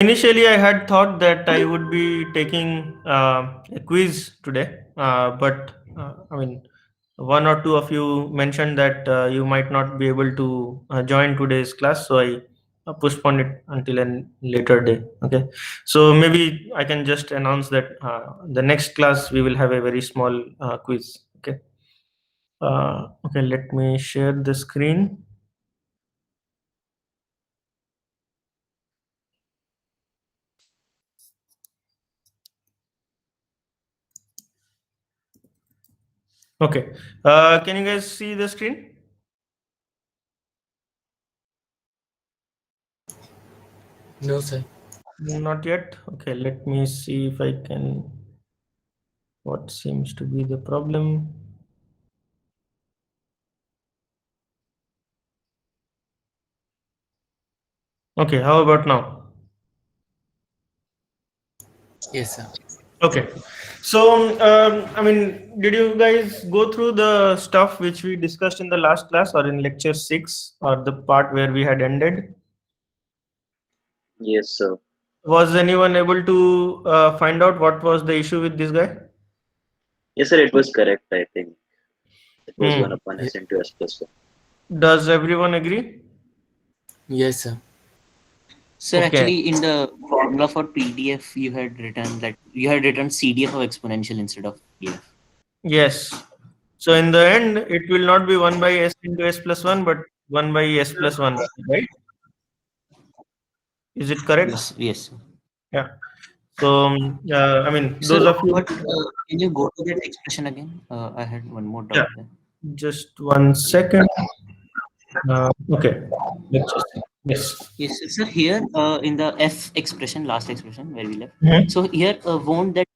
Initially, I had thought that I would be taking a quiz today, but I mean, one or two of you mentioned that you might not be able to join today's class, so I postponed it until a later day. Okay, so maybe I can just announce that the next class we will have a very small quiz. Okay, okay, let me share the screen. Okay, can you guys see the screen? No, sir. Not yet. Okay, let me see if I can. What seems to be the problem? Okay, how about now? Yes, sir. Okay, so I mean, did you guys go through the stuff which we discussed in the last class or in lecture 6 or the part where we had ended? Yes, sir. Was anyone able to find out what was the issue with this guy? Yes, sir, it was correct, I think. It was 1 Hmm. upon Ye- s into s plus 1. Does everyone agree? Yes, sir. Sir, Okay. actually, in the formula for PDF, you had written CDF of exponential instead of PDF. Yes. So in the end, it will not be 1 by s into s plus 1, but 1 by s plus 1, right? Is it correct? Yes, yes, sir. Yeah. So, I mean, Sir, those of you, but can you go to that expression again? I had one more yeah, doubt there. just 1 second. Okay. Let's just see. Yes. Yes, sir. Here, in the F expression, last expression where we left. Mhm. So here, won't that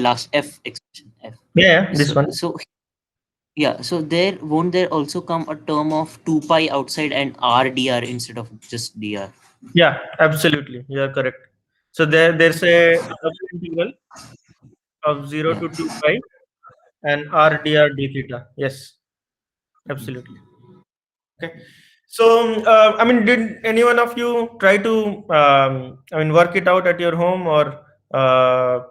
last F expression F. Yeah, this So one. yeah, so there won't there also come a term of 2 pi outside and r dr instead of just dr? Yeah, absolutely. You are correct. So there's a double integral of 0 Yeah. to 2 pi and r dr d theta. Yes, absolutely. Okay. So, I mean, did any one of you try to, I mean, work it out at your home or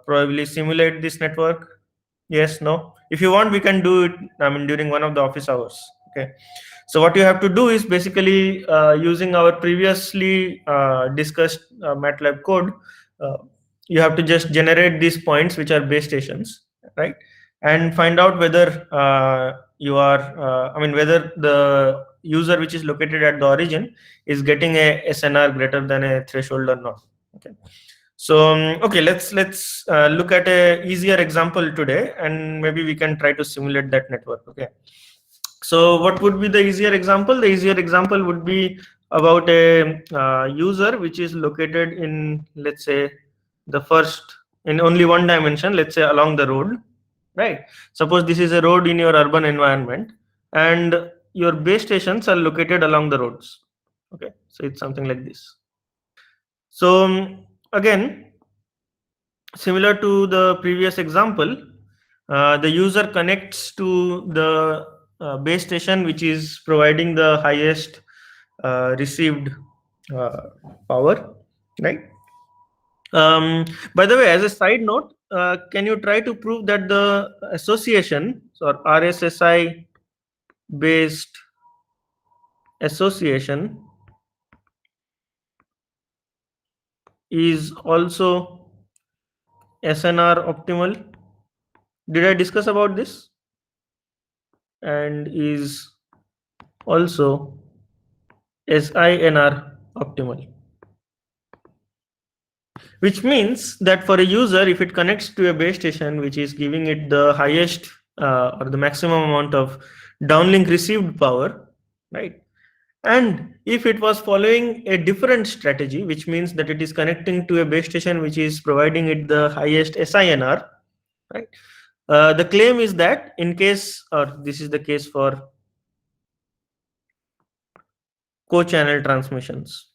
probably simulate this network? Yes, no. If you want, we can do it. I mean, during one of the office hours. Okay. So what you have to do is basically using our previously discussed MATLAB code. Uh, you have to just generate these points, which are base stations, right? And find out whether you are, I mean, whether the user which is located at the origin is getting a SNR greater than a threshold or not. Okay. So okay, let's look at a easier example today, and maybe we can try to simulate that network. Okay. So what would be the easier example? The easier example would be about a user which is located in, let's say, the first in only one dimension, let's say along the road, right? Suppose this is a road in your urban environment, and your base stations are located along the roads. Okay, so it's something like this. So again, similar to the previous example, the user connects to the base station which is providing the highest received uh, power, right? By the way, as a side note, can you try to prove that the association or RSSI based association is also SNR optimal? Did I discuss about this? And is also SINR optimal, which means that for a user, if it connects to a base station which is giving it the highest or the maximum amount of downlink received power, right? And if it was following a different strategy, which means that it is connecting to a base station which is providing it the highest SINR, right? The claim is that in case, or this is the case for co-channel transmissions.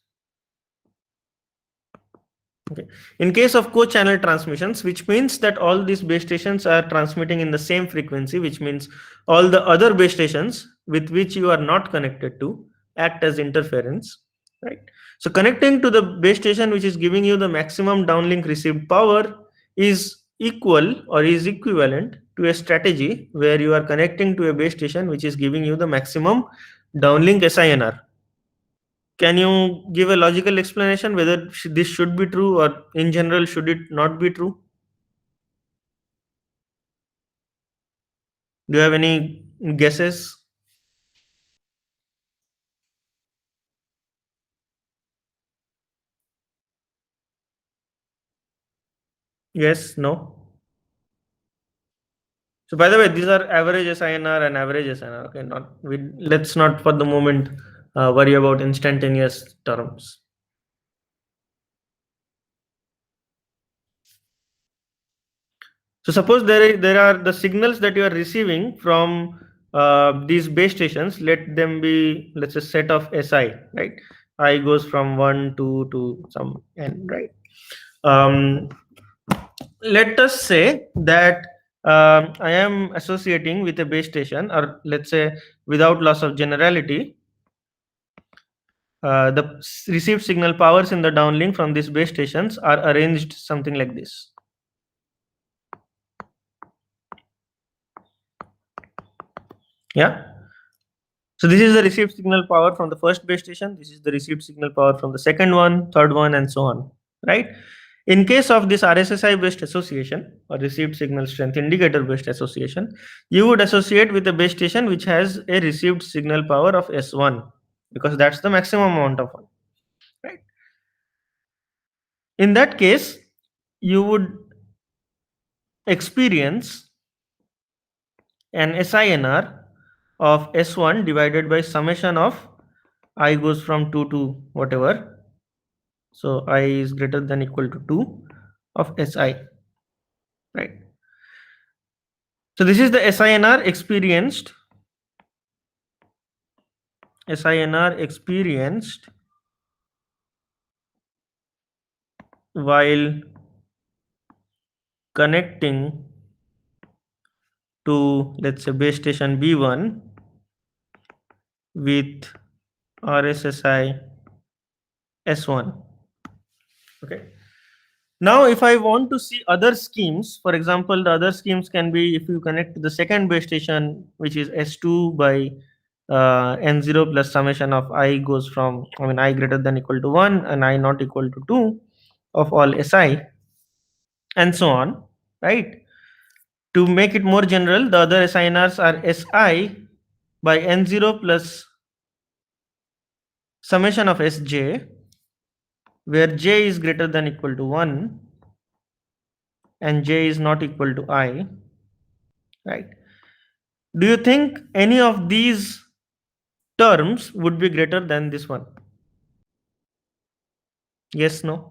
Okay. In case of co-channel transmissions, which means that all these base stations are transmitting in the same frequency, which means all the other base stations with which you are not connected to act as interference, right? So connecting to the base station which is giving you the maximum downlink received power is equal or is equivalent to a strategy where you are connecting to a base station which is giving you the maximum downlink SINR. Can you give a logical explanation whether this should be true, or in general should it not be true? Do you have any guesses? Yes, no? So by the way, these are average SINR and average SINR. Okay, let's not for the moment worry about instantaneous terms. So suppose there are the signals that you are receiving from these base stations. Let them be, let's say, set of SI, right? I goes from 1 to some n, right? Let us say that I am associating with a base station, or let's say without loss of generality, the received signal powers in the downlink from these base stations are arranged something like this. Yeah. So this is the received signal power from the first base station. This is the received signal power from the second one, third one, and so on, right? In case of this RSSI based association, or received signal strength indicator based association, you would associate with a base station which has a received signal power of S1, because that's the maximum amount of one, right? In that case, you would experience an SINR of S1 divided by summation of I goes from 2 to whatever. So I is greater than equal to 2 of SI, right? So this is the SINR experienced while connecting to, let's say, base station B1 with RSSI S1. Okay. Now, if I want to see other schemes, for example, the other schemes can be if you connect to the second base station, which is S2 by N0 plus summation of I goes from, I greater than equal to 1 and I not equal to 2 of all SI, and so on, right? To make it more general, the other SINRs are SI by N0 plus summation of Sj, where j is greater than equal to 1 and j is not equal to I, right? Do you think any of these terms would be greater than this one? Yes, no?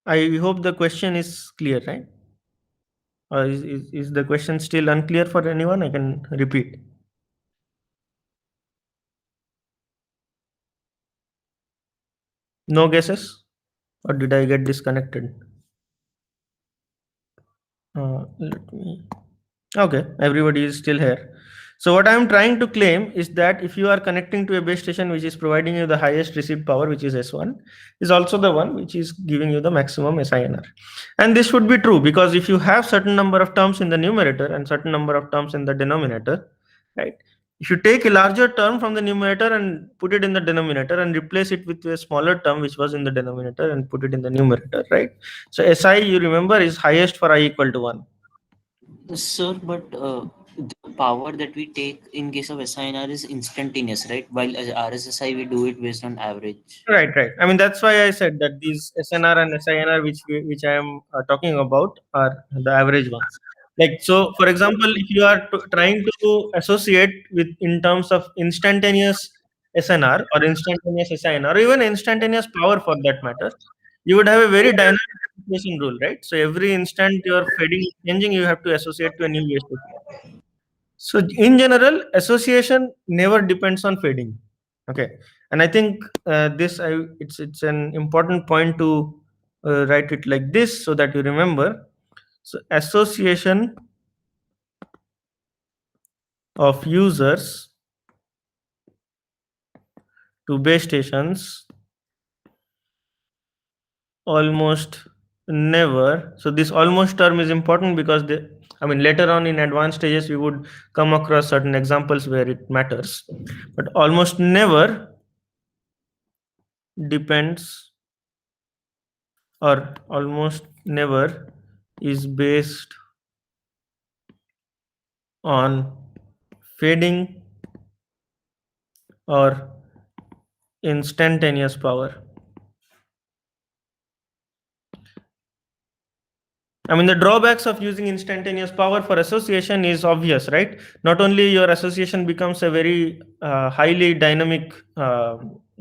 I hope the question is clear, right? Or is the question still unclear for anyone? I can repeat. No guesses? Or did I get disconnected? Let me. Okay, everybody is still here. So what I am trying to claim is that if you are connecting to a base station which is providing you the highest received power, which is S1, is also the one which is giving you the maximum SINR. And this should be true because if you have certain number of terms in the numerator and certain number of terms in the denominator, right? If you take a larger term from the numerator and put it in the denominator and replace it with a smaller term which was in the denominator and put it in the numerator, right? So SI, you remember, is highest for I equal to 1. Sir, but the power that we take in case of SINR is instantaneous, right? While as RSSI, we do it based on average. Right. That's why I said that these SNR and SINR, which I am talking about, are the average ones. Like, so, for example, if you are trying to associate with in terms of instantaneous SNR or instantaneous SINR or even instantaneous power for that matter, you would have a very dynamic association rule, right? So every instant your fading is changing, you have to associate to a new base station. So in general, association never depends on fading. Okay, and I think it's an important point to write it like this so that you remember. So association of users to base stations almost never. So this almost term is important because later on in advanced stages we would come across certain examples where it matters, but almost never depends, or almost never is based on fading or instantaneous power. The drawbacks of using instantaneous power for association is obvious, right? Not only your association becomes a very highly dynamic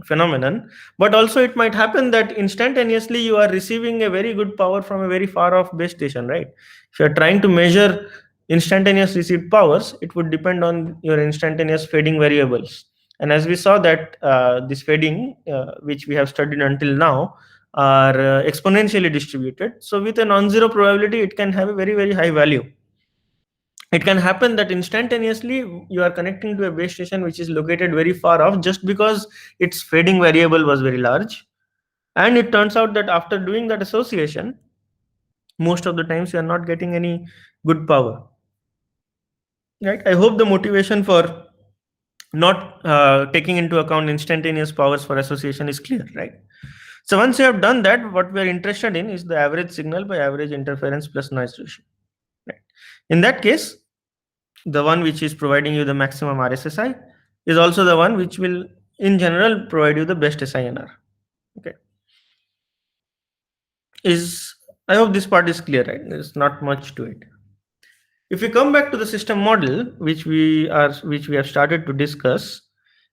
phenomenon, but also it might happen that instantaneously you are receiving a very good power from a very far off base station, right? If you are trying to measure instantaneous received powers, it would depend on your instantaneous fading variables. And as we saw that this fading, which we have studied until now, are exponentially distributed. So with a non-zero probability, it can have a very, very high value. It can happen that instantaneously you are connecting to a base station which is located very far off just because its fading variable was very large. And it turns out that after doing that association, most of the times you are not getting any good power. Right? I hope the motivation for not taking into account instantaneous powers for association is clear, right? So once you have done that, what we are interested in is the average signal by average interference plus noise ratio. Right? In that case, the one which is providing you the maximum RSSI is also the one which will, in general, provide you the best SINR. Okay. I hope this part is clear, right? There's not much to it. If we come back to the system model, which we have started to discuss,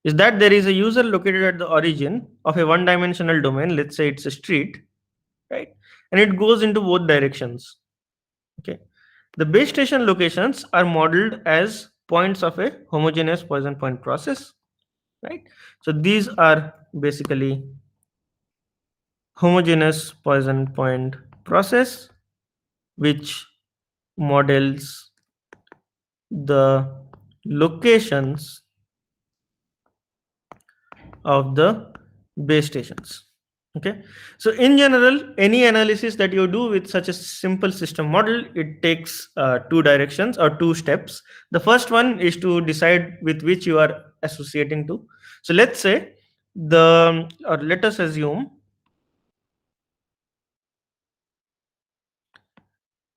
is that there is a user located at the origin of a one-dimensional domain. Let's say it's a street, right? And it goes into both directions. Okay. The base station locations are modeled as points of a homogeneous Poisson point process, right? So these are basically homogeneous Poisson point process, which models the locations of the base stations. Okay, so in general, any analysis that you do with such a simple system model, it takes two directions or two steps. The first one is to decide with which you are associating to. So let's say let us assume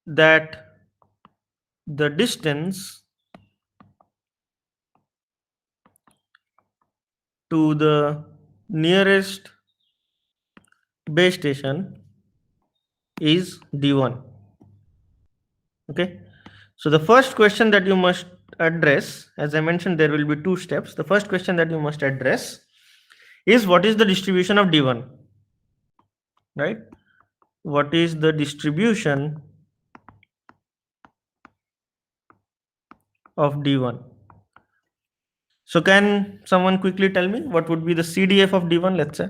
that the distance to the nearest base station is d1. Okay, so the first question that you must address, as I mentioned, there will be two steps. The first question that you must address is what is the distribution of d1, right? What is the distribution of d1? So can someone quickly tell me what would be the CDF of d1, let's say?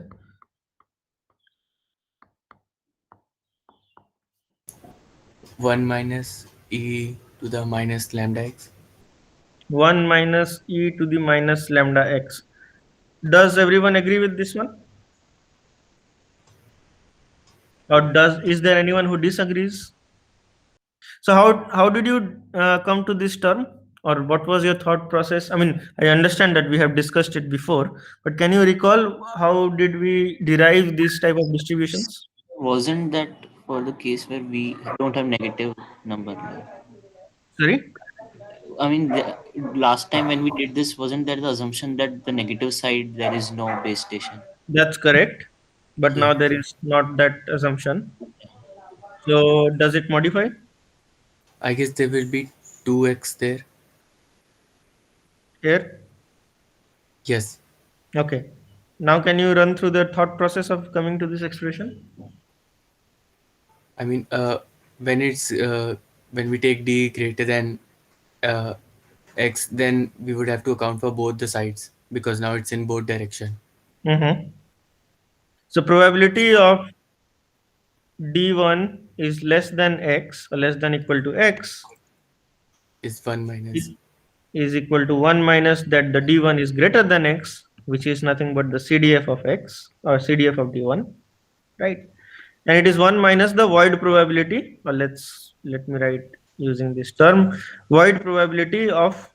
One minus e to the minus lambda x. 1 minus e to the minus lambda x. Does everyone agree with this one? Or is there anyone who disagrees? So how did you come to this term, or what was your thought process? I understand that we have discussed it before, but can you recall how did we derive this type of distributions? Wasn't that for the case where we don't have negative number? Sorry, Last time when we did this, wasn't there the assumption that the negative side there is no base station? that's correct, but Yeah. now there is not that assumption. So does it modify I guess there will be 2x there. here? Yes. Okay. Now can you run through the thought process of coming to this expression? I mean, when it's when we take d greater than uh, x, then we would have to account for both the sides because now it's in both direction. Mm-hmm. So probability of d1 is less than x or less than equal to x Is 1 minus. is equal to 1 minus that the d1 is greater than x, which is nothing but the CDF of x or CDF of d1, right? And it is 1 minus the void probability, or let me write using this term, void probability of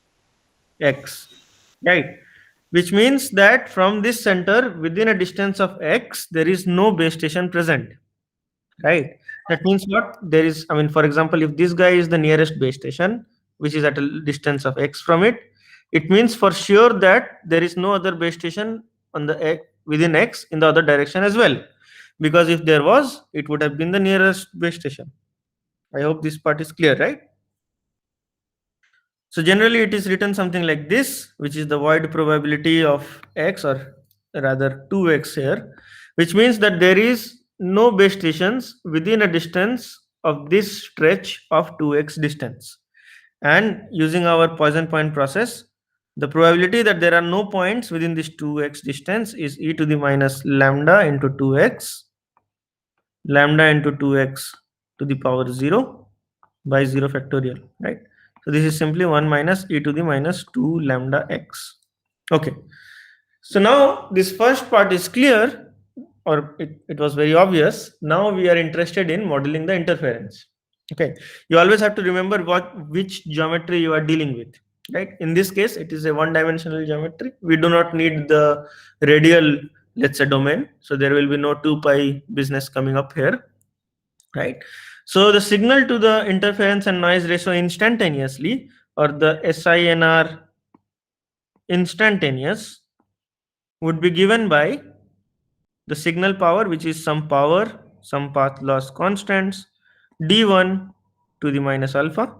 x, right? Which means that from this center within a distance of x there is no base station present, right? That means what? There is, I mean, for example, if this guy is the nearest base station which is at a distance of x from it, it means for sure that there is no other base station on the within x in the other direction as well, because if there was, it would have been the nearest base station. I hope this part is clear, right? So generally it is written something like this, which is the void probability of x, or rather 2x here, which means that there is no base stations within a distance of this stretch of 2x distance. And using our Poisson point process, the probability that there are no points within this 2x distance is e to the minus lambda into 2x, lambda into 2x to the power 0 by 0 factorial, right? So this is simply 1 minus e to the minus 2 lambda x. Okay. So now this first part is clear, or it was very obvious. Now we are interested in modeling the interference. Okay. You always have to remember which geometry you are dealing with, right? In this case, it is a one-dimensional geometry. We do not need the radial, let's say, domain. So there will be no 2 pi business coming up here, right? So the signal to the interference and noise ratio instantaneously, or the SINR instantaneous, would be given by the signal power, which is some power, some path loss constants, d1 to the minus alpha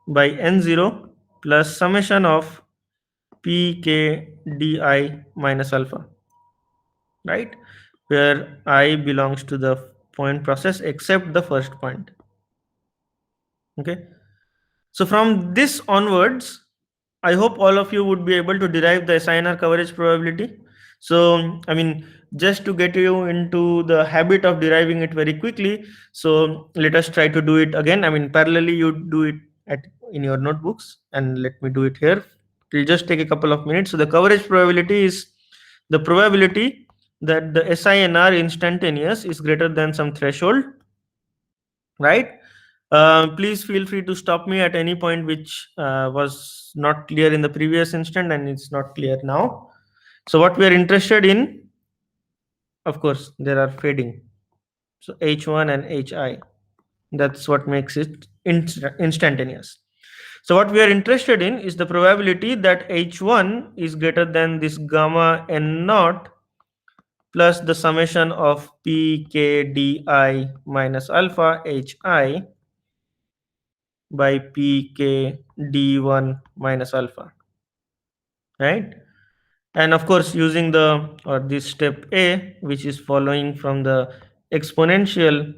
by n0 plus summation of pk di minus alpha, right? Where I belongs to the point process except the first point. Okay. So from this onwards, I hope all of you would be able to derive the SINR coverage probability. So, I mean, just to get you into the habit of deriving it very quickly, so let us try to do it again. I mean, parallelly, you do it in your notebooks, and let me do it here. It will just take a couple of minutes. So the coverage probability is the probability that the SINR instantaneous is greater than some threshold, right? Please feel free to stop me at any point which was not clear in the previous instant and it's not clear now. So what we are interested in, of course, there are fading. So H1 and HI, that's what makes it instantaneous. So what we are interested in is the probability that H1 is greater than this gamma n naught plus the summation of pkdi minus alpha hi by pk d1 minus alpha, right? And of course, using the, or this step A, which is following from the exponential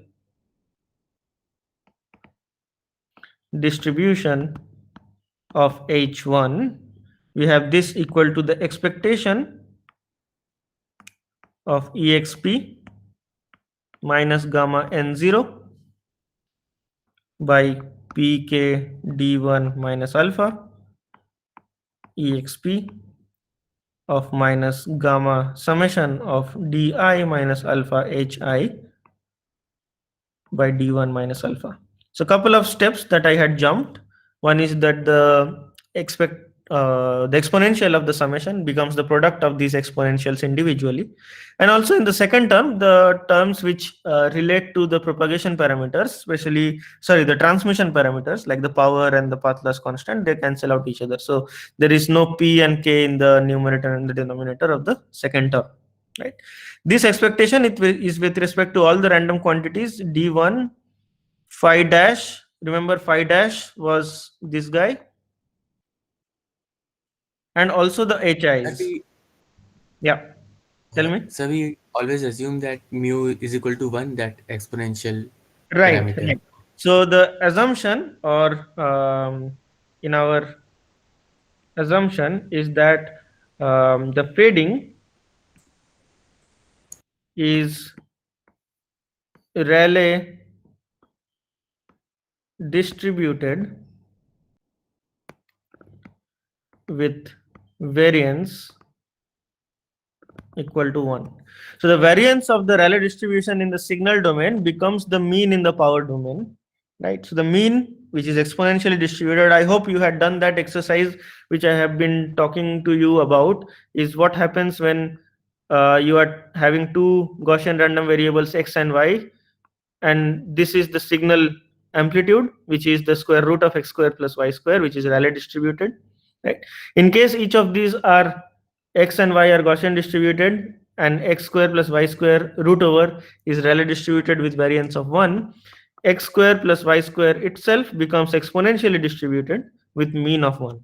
distribution of h1, we have this equal to the expectation of exp minus gamma n0 by pk d1 minus alpha exp of minus gamma summation of di minus alpha hi by d1 minus alpha. So couple of steps that I had jumped. One is that the exponential of the summation becomes the product of these exponentials individually, and also in the second term, the terms which relate to the propagation parameters, especially the transmission parameters like the power and the path loss constant, they cancel out each other. So there is no p and k in the numerator and the denominator of the second term, right? This expectation is with respect to all the random quantities d1 phi dash. Remember, phi dash was this guy, and also the HIs. Yeah, tell me. So we always assume that mu is equal to 1, that exponential Right, parameter. right. So the assumption, or in our assumption, is that the fading is Rayleigh distributed with variance equal to 1. So the variance of the Rayleigh distribution in the signal domain becomes the mean in the power domain, right? So the mean, which is exponentially distributed, I hope you had done that exercise which I have been talking to you about, is what happens when you are having two Gaussian random variables x and y, and this is the signal amplitude, which is the square root of x square plus y square, which is Rayleigh distributed, right? In case each of these are x and y are Gaussian distributed, and x square plus y square root over is Rayleigh distributed with variance of 1, x square plus y square itself becomes exponentially distributed with mean of 1.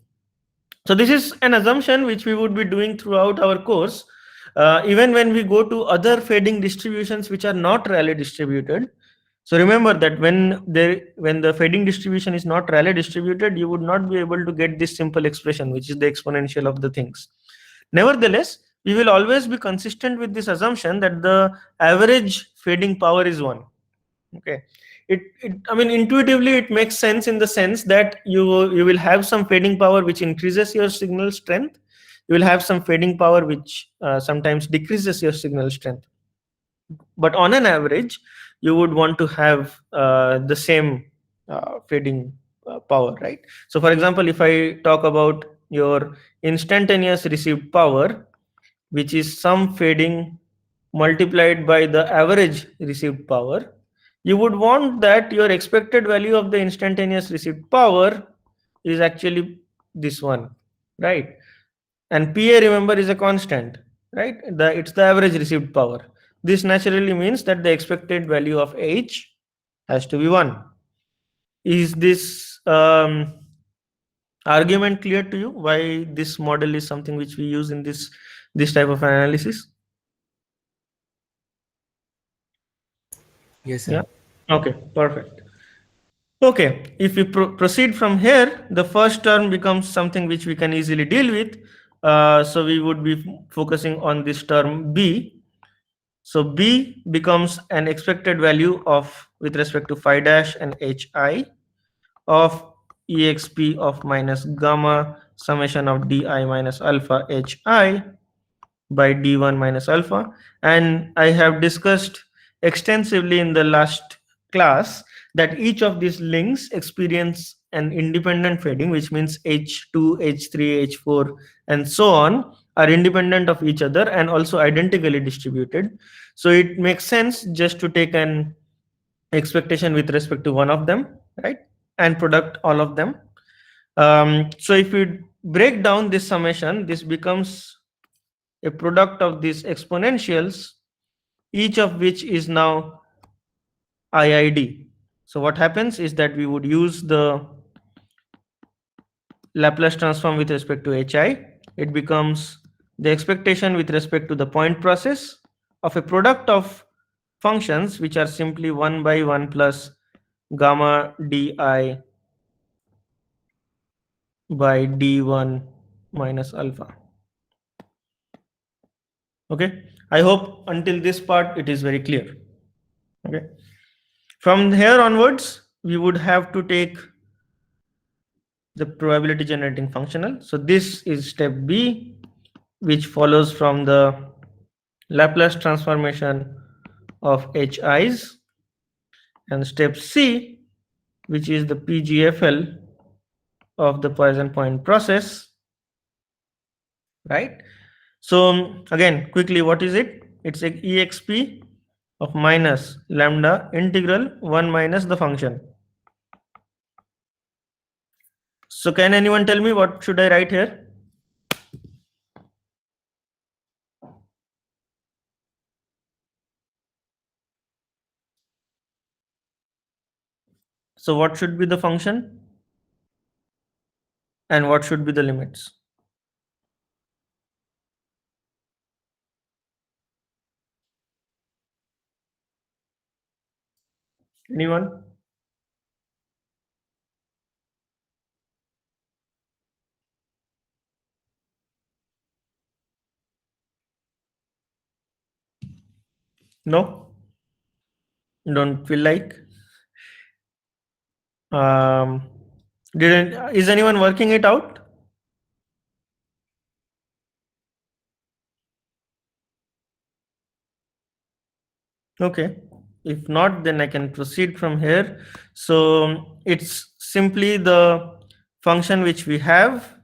So this is an assumption which we would be doing throughout our course. Even when we go to other fading distributions which are not Rayleigh distributed. So remember that when the fading distribution is not Rayleigh distributed, you would not be able to get this simple expression, which is the exponential of the things. Nevertheless, we will always be consistent with this assumption that the average fading power is 1. Okay. I mean, intuitively it makes sense in the sense that you will have some fading power which increases your signal strength. You will have some fading power which sometimes decreases your signal strength. But on an average, you would want to have the same fading power, right? So for example, if I talk about your instantaneous received power, which is some fading multiplied by the average received power, you would want that your expected value of the instantaneous received power is actually this one, right? And PA, remember, is a constant, right? It's the average received power. This naturally means that the expected value of H has to be 1. Is this argument clear to you? Why this model is something which we use in this type of analysis? Yes, sir. Yeah. Okay, perfect. Okay, if we proceed from here, the first term becomes something which we can easily deal with. So we would be focusing on this term B. So B becomes an expected value of, with respect to phi dash and Hi, of exp of minus gamma summation of di minus alpha Hi by d1 minus alpha. And I have discussed extensively in the last class that each of these links experience an independent fading, which means H2, H3, H4, and so on are independent of each other and also identically distributed. So it makes sense just to take an expectation with respect to one of them, right, and product all of them. So if we break down this summation, this becomes a product of these exponentials, each of which is now IID. So what happens is that we would use the Laplace transform with respect to Hi. It becomes the expectation with respect to the point process of a product of functions which are simply 1 by 1 plus gamma di by d1 minus alpha. Okay, I hope until this part it is very clear. Okay, from here onwards we would have to take the probability generating functional. So this is step B, which follows from the Laplace transformation of Hi's, and step C, which is the PGFL of the Poisson point process, right? So again, quickly, what is it? It's a exp of minus lambda integral 1 minus the function. So can anyone tell me what should I write here? So what should be the function? And what should be the limits? Anyone? No? Don't feel like? Is anyone working it out? Okay. If not, then I can proceed from here. So it's simply the function which we have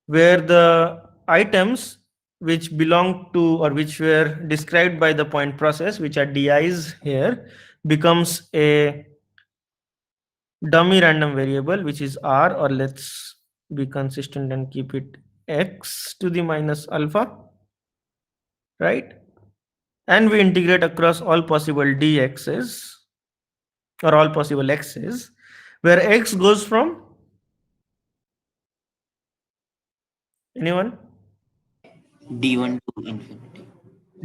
where the items which belong to or which were described by the point process, which are di's here, becomes a dummy random variable which is r, or let's be consistent and keep it x to the minus alpha, right? And we integrate across all possible dx's or all possible x's, where x goes from anyone? D1 to infinity.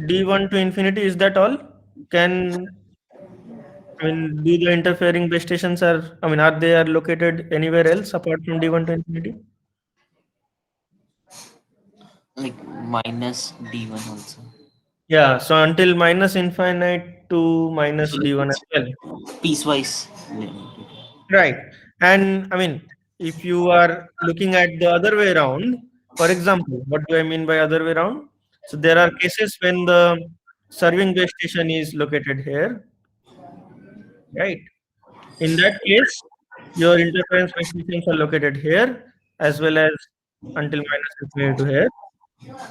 D1 to infinity, is that all? Can do the interfering base stations are they are located anywhere else apart from D1 to infinity? Like minus D1 also. Yeah, so until minus infinite to minus So D1 as well. piecewise. Right. And if you are looking at the other way around, for example, what do I mean by other way around? So there are cases when the serving base station is located here, right? In that case, your interference base stations are located here as well as until minus infinity to here.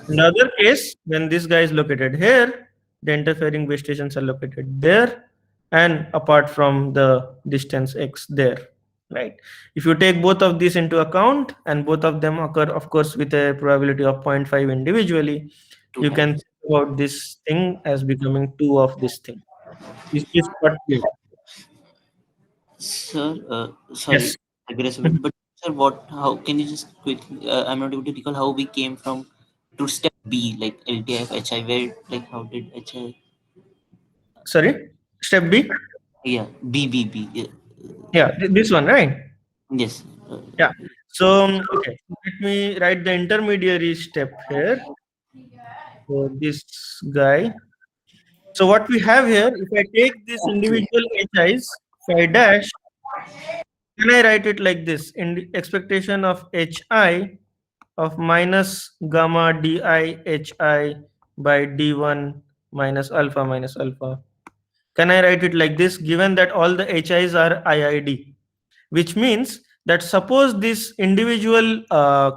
In the other case, when this guy is located here, the interfering base stations are located there and apart from the distance x there, right? If you take both of these into account and both of them occur, of course, with a probability of 0.5 individually, you can think about this thing as becoming 2 of this thing. Is this what clear? Sir, sorry, Yes. digress a bit, but sir, how can you just quickly, I'm not able to recall how we came from to step B, like LTIF, HI, where, like, how did HI, Sorry? Step B? yeah, B, yeah. Yeah, this one, right? Yes. Yeah. So, okay, let me write the intermediary step here. So this guy. So what we have here, if I take this individual HIs, phi dash, can I write it like this? In the expectation of HI of minus gamma di HI by D1 minus alpha. Can I write it like this? Given that all the HIs are IID, which means that suppose these individual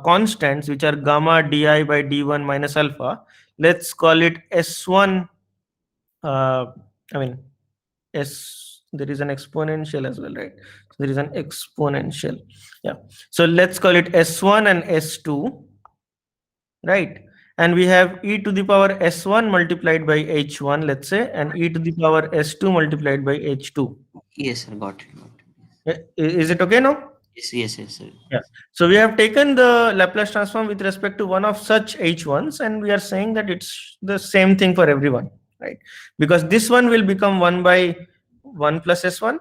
constants, which are gamma di by D1 minus alpha, let's call it S1. Uh, I mean, there is an exponential as well, right? So there is an exponential. Yeah. So let's call it S1 and S2, right? And we have e to the power S1 multiplied by H1, let's say, and e to the power S2 multiplied by H2. Yes, sir, got it. Is it okay now? Yes, sir. Yeah. So we have taken the Laplace transform with respect to one of such H1s, and we are saying that it's the same thing for everyone, right? Because this one will become 1 by 1 plus S1.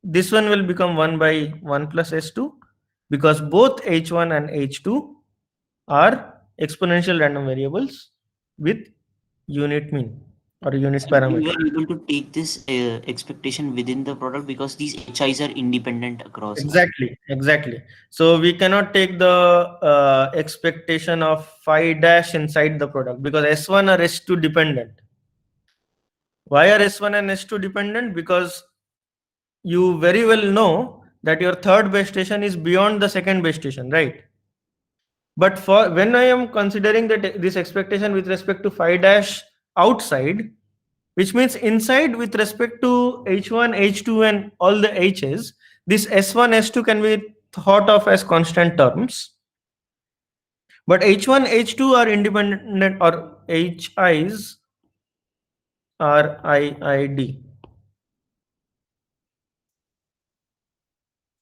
This one will become 1 by 1 plus S2, because both H1 and H2 are exponential random variables with unit mean or unit So we parameter. were able to take this expectation within the product because these HIs are independent across. Exactly. So we cannot take the expectation of phi dash inside the product because S1 or S2 dependent. Why are S1 and S2 dependent? Because you very well know that your third base station is beyond the second base station, right? But for when I am considering that this expectation with respect to phi dash outside, which means inside with respect to H1, H2 and all the H's, this S1, S2 can be thought of as constant terms. But H1, H2 are independent, or HIs are IID.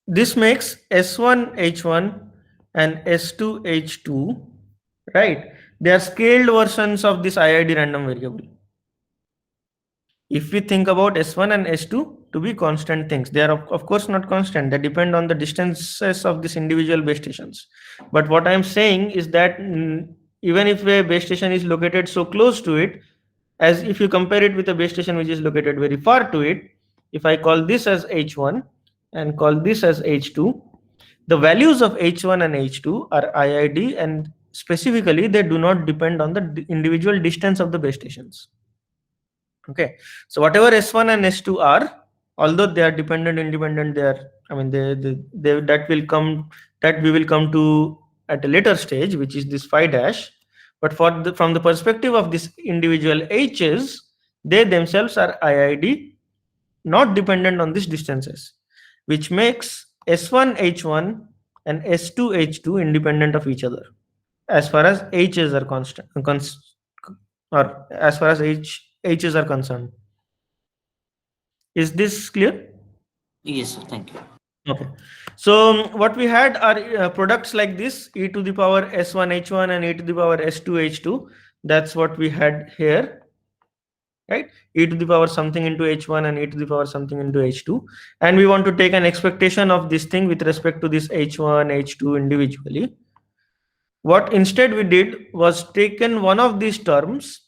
This makes S1, H1 and S2, H2, right? They are scaled versions of this IID random variable. If we think about S1 and S2 to be constant things, they are of course not constant. They depend on the distances of these individual base stations. But what I am saying is that even if a base station is located so close to it, as if you compare it with a base station which is located very far to it, if I call this as H1 and call this as H2, the values of H1 and H2 are IID and specifically, they do not depend on the individual distance of the base stations. Okay, so whatever S1 and S2 are, although they are dependent, independent, they are, I mean, they that will come, that we will come to at a later stage, which is this phi dash. But from the perspective of this individual H's, they themselves are IID, not dependent on these distances, which makes S1 H1 and S2 H2 independent of each other as far as H's are or as far as H's are concerned. Is this clear? Yes, sir. Thank you. Okay. So what we had are products like this, e to the power S1 H1 and e to the power S2 H2. That's what we had here, right? E to the power something into H1 and e to the power something into H2. And we want to take an expectation of this thing with respect to this H1, H2 individually. What instead we did was taken one of these terms,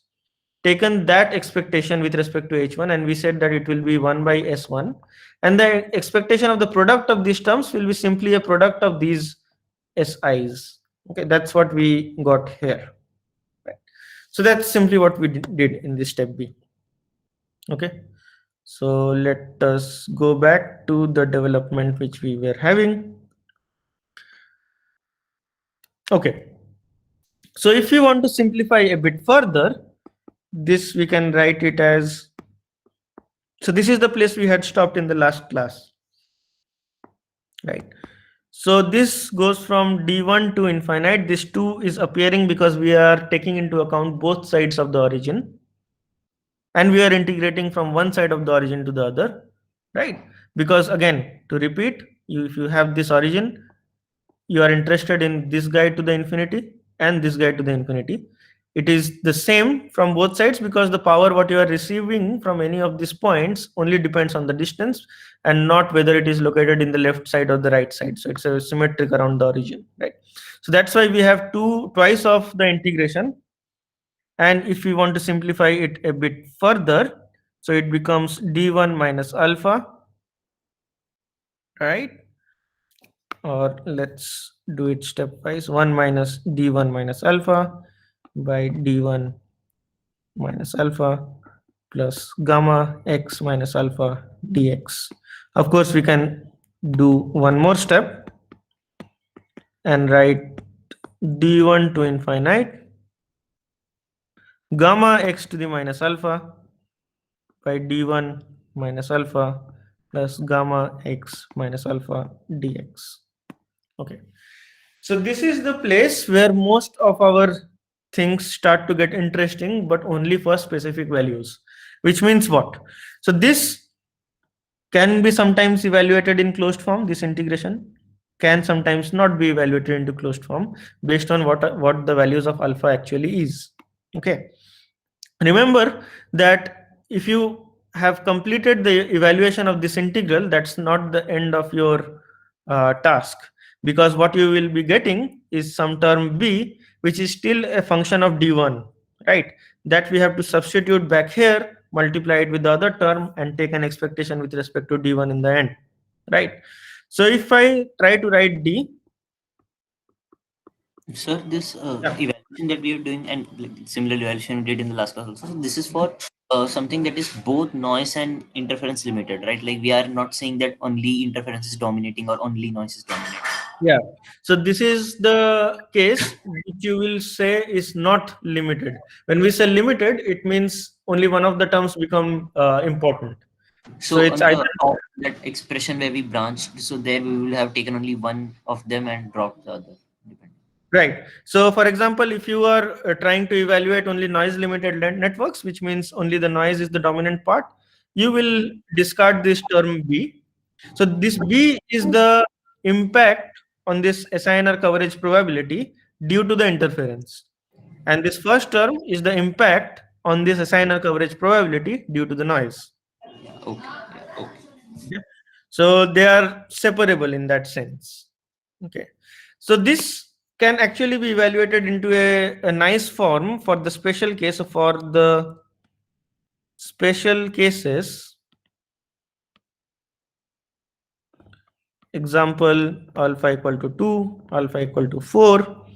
taken that expectation with respect to H1, and we said that it will be 1 by S1. And the expectation of the product of these terms will be simply a product of these SIs. Okay, that's what we got here. Right. So that's simply what we did in this step B. Okay, so let us go back to the development which we were having. Okay, so if you want to simplify a bit further, this we can write it as, so this is the place we had stopped in the last class, right? So this goes from d1 to infinite. This 2 is appearing because we are taking into account both sides of the origin, and we are integrating from one side of the origin to the other, right? Because again, to repeat, if you have this origin, you are interested in this guy to the infinity and this guy to the infinity. It is the same from both sides because the power what you are receiving from any of these points only depends on the distance and not whether it is located in the left side or the right side. So it's a symmetric around the origin, right? So that's why we have twice of the integration. And if we want to simplify it a bit further, so it becomes d1 minus alpha, right? Or let's do it stepwise. 1 minus d1 minus alpha by d1 minus alpha plus gamma x minus alpha dx. Of course, we can do one more step and write d1 to infinite gamma x to the minus alpha by d1 minus alpha plus gamma x minus alpha dx. Okay, so this is the place where most of our things start to get interesting, but only for specific values. Which means what? So this can be sometimes evaluated in closed form. This integration can sometimes not be evaluated into closed form based on what the values of alpha actually is. Okay, remember that if you have completed the evaluation of this integral, that's not the end of your task, because what you will be getting is some term b which is still a function of d1, right? That we have to substitute back here, multiply it with the other term and take an expectation with respect to d1 in the end, right? So if I try to write d, Sir, this yeah, evaluation that we are doing and like, similar evaluation we did in the last class also, so this is for something that is both noise and interference limited, right? Like we are not saying that only interference is dominating or only noise is dominating. yeah, so this is the case which you will say is not limited. When we say limited, it means only one of the terms become important. So So it's on either, the that expression where we branched, so there we will have taken only one of them and dropped the other. right. So for example, if you are trying to evaluate only noise limited networks, which means only the noise is the dominant part, you will discard this term b. So this b is the impact on this SINR coverage probability due to the interference, and this first term is the impact on this SINR coverage probability due to the noise. Okay. Yeah, okay. Yeah. So they are separable in that sense. Okay, so this can actually be evaluated into a nice form for the special case. For the special cases, example alpha equal to 2, alpha equal to 4,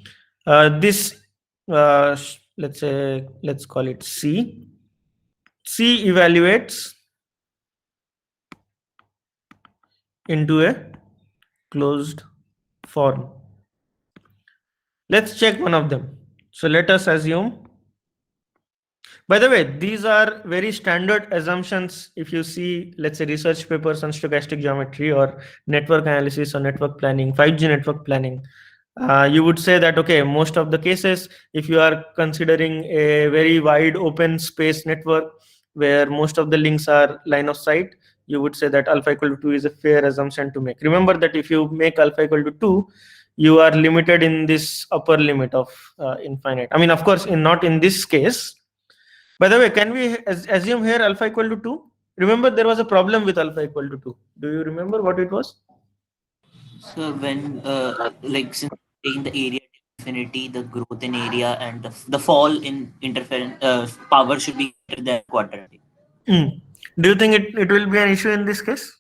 This let's call it C. C evaluates into a closed form. Let's check one of them. So let us assume, by the way, these are very standard assumptions. If you see, let's say, research papers on stochastic geometry or network analysis or network planning, 5G network planning, you would say that, okay, most of the cases, if you are considering a very wide open space network where most of the links are line of sight, you would say that alpha equal to 2 is a fair assumption to make. Remember that if you make alpha equal to 2, you are limited in this upper limit of infinite. I mean, of course, not in this case. By the way, can we assume here alpha equal to 2? Remember, there was a problem with alpha equal to 2. Do you remember what it was? So when like since taking the area to infinity, the growth in area and the fall in interference power should be greater than quadratic. Do you think it will be an issue in this case?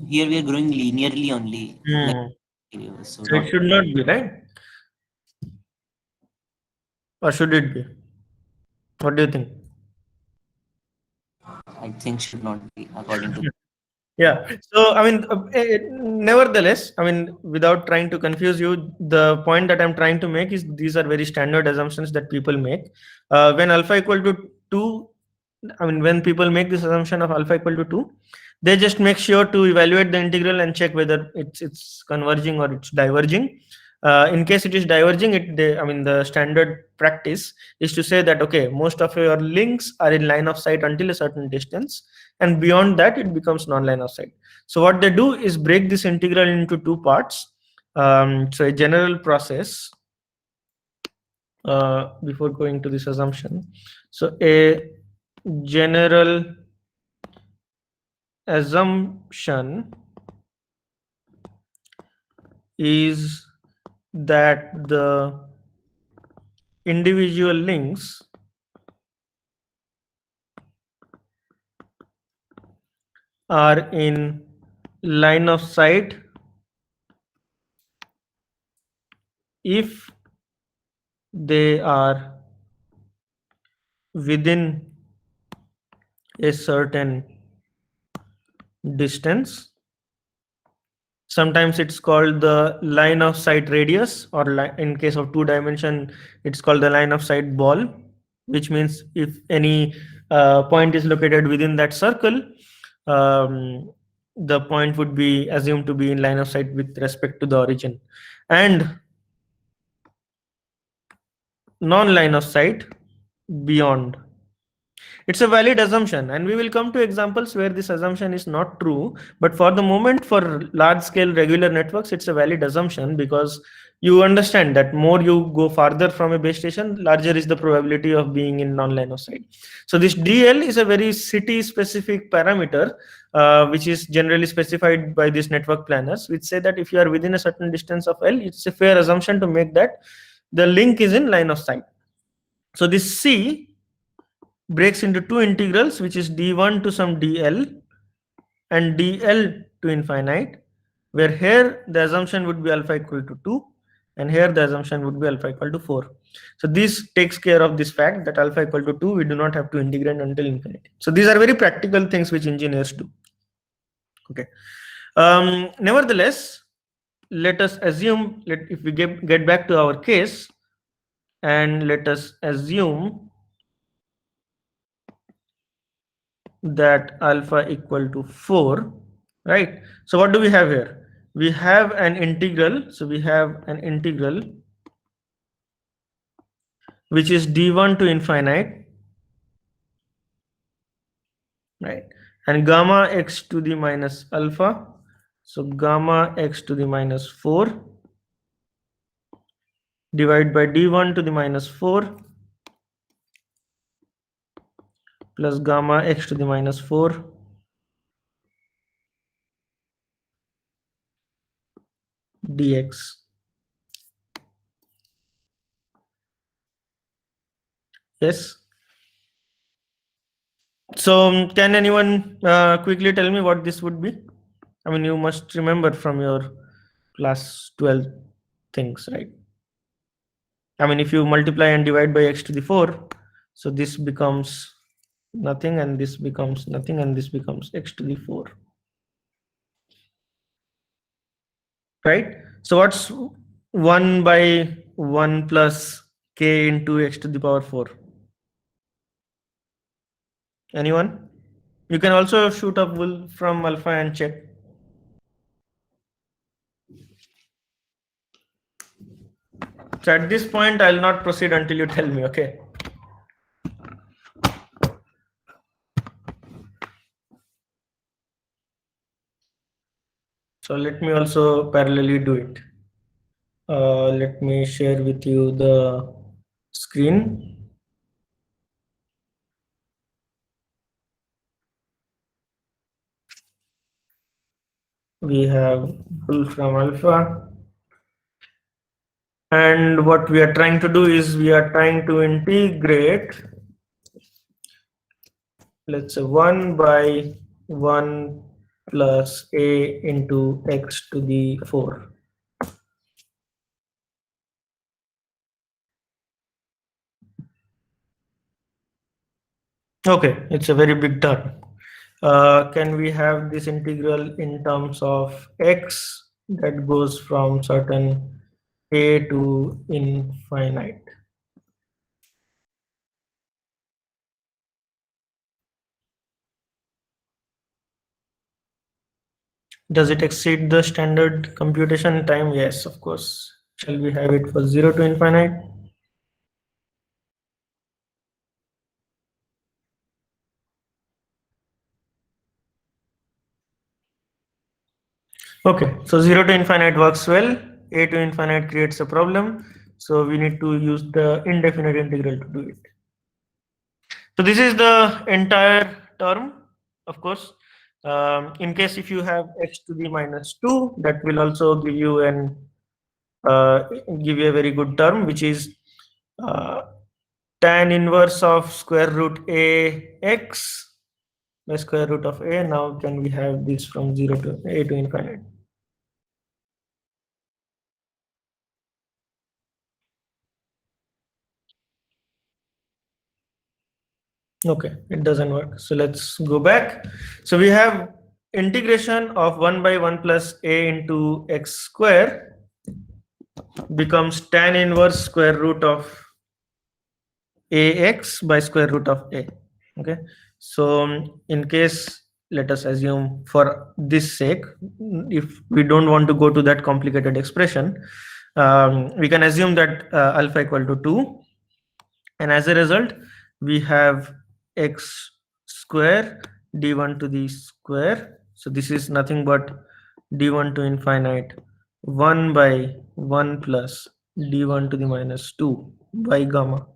Here we are growing linearly only. Like area, so So it should not be, right? Or should it be? What do you think? I think should not be according to. Yeah. So, I mean, nevertheless, I mean, without trying to confuse you, the point that I'm trying to make is these are very standard assumptions that people make. When alpha equal to 2, I mean, when people make this assumption of alpha equal to 2, they just make sure to evaluate the integral and check whether it's converging or it's diverging. In case it is diverging, the standard practice is to say that, okay, most of your links are in line of sight until a certain distance, and beyond that it becomes non-line of sight. So what they do is break this integral into two parts. So a general process, before going to this assumption, so a general assumption is that the individual links are in line of sight if they are within a certain distance. Sometimes it's called the line of sight radius, or in case of 2-dimension, it's called the line of sight ball, which means if any point is located within that circle, the point would be assumed to be in line of sight with respect to the origin. And non-line of sight beyond. It's a valid assumption, and we will come to examples where this assumption is not true. But for the moment, for large-scale regular networks, it's a valid assumption, because you understand that more you go farther from a base station, larger is the probability of being in non-line of sight. So this DL is a very city-specific parameter, which is generally specified by these network planners, which say that if you are within a certain distance of L, it's a fair assumption to make that the link is in line of sight. So this C breaks into two integrals, which is d1 to some dl and dl to infinite, where here the assumption would be alpha equal to 2 and here the assumption would be alpha equal to 4. So this takes care of this fact that alpha equal to 2 we do not have to integrate until infinity. So these are very practical things which engineers do. Okay. Nevertheless, let us assume, if we get back to our case, and let us assume that alpha equal to 4, right? So what do we have here? We have an integral. So we have an integral which is d1 to infinite, right? And gamma x to the minus alpha. So gamma x to the minus 4 divided by d1 to the minus 4 plus gamma x to the minus 4 dx. Yes. So can anyone quickly tell me what this would be? I mean, you must remember from your class 12 things, right? I mean, if you multiply and divide by x to the 4, so this becomes nothing, and this becomes nothing, and this becomes x to the 4. Right? So what's 1 by 1 plus k into x to the power 4? Anyone? You can also shoot up from alpha and check. So at this point, I'll not proceed until you tell me, okay? So let me also parallelly do it. Let me share with you the screen. We have Wolfram alpha. And what we are trying to do is we are trying to integrate, let's say 1 by 1 plus a into x to the 4. Okay, it's a very big term. Can we have this integral in terms of x that goes from certain a to infinite? Does it exceed the standard computation time? Yes, of course. Shall we have it for 0 to infinite? Okay, so 0 to infinite works well. A to infinite creates a problem. So we need to use the indefinite integral to do it. So this is the entire term, of course. In case if you have x to the minus 2, that will also give you a very good term, which is uh, tan inverse of square root a x by square root of a. Now can we have this from 0 to a to infinite? Okay, it doesn't work. So let's go back. So we have integration of 1 by 1 plus a into x square becomes tan inverse square root of ax by square root of a. Okay, so in case, let us assume for this sake, if we don't want to go to that complicated expression, we can assume that alpha equal to 2, and as a result we have x square d1 to the square. So this is nothing but d1 to infinite 1 by 1 plus d1 to the minus 2 by gamma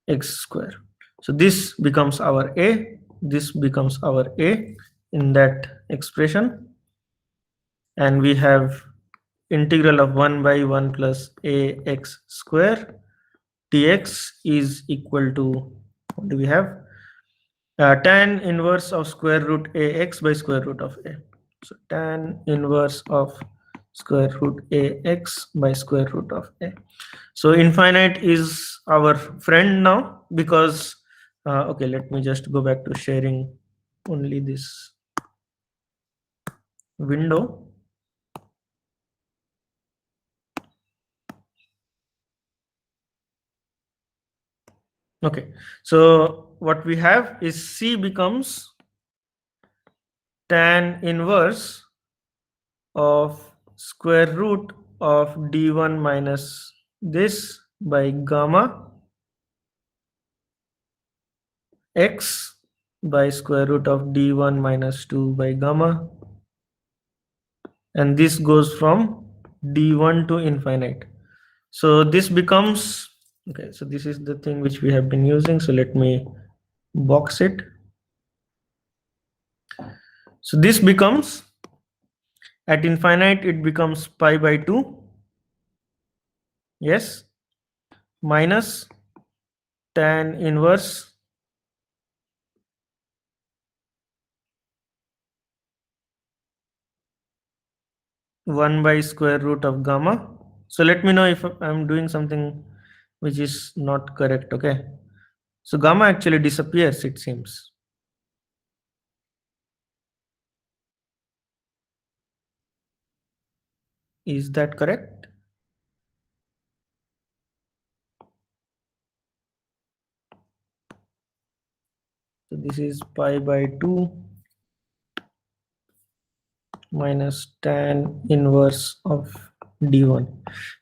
x square. So this becomes our a, this becomes our a in that expression, and we have integral of 1 by 1 plus ax square dx is equal to, what do we have? Tan inverse of square root ax by square root of a. So tan inverse of square root ax by square root of a. So infinite is our friend now, because okay, let me just go back to sharing only this window. Okay, so what we have is c becomes tan inverse of square root of d1 minus this by gamma x by square root of d1 minus 2 by gamma, and this goes from d1 to infinite. So this becomes, okay, so this is the thing which we have been using, so let me box it. So this becomes, at infinite it becomes pi by 2, yes, minus tan inverse one by square root of gamma So let me know if I'm doing something which is not correct. Okay. So gamma actually disappears, it seems. Is that correct? So this is pi by 2 minus tan inverse of d1.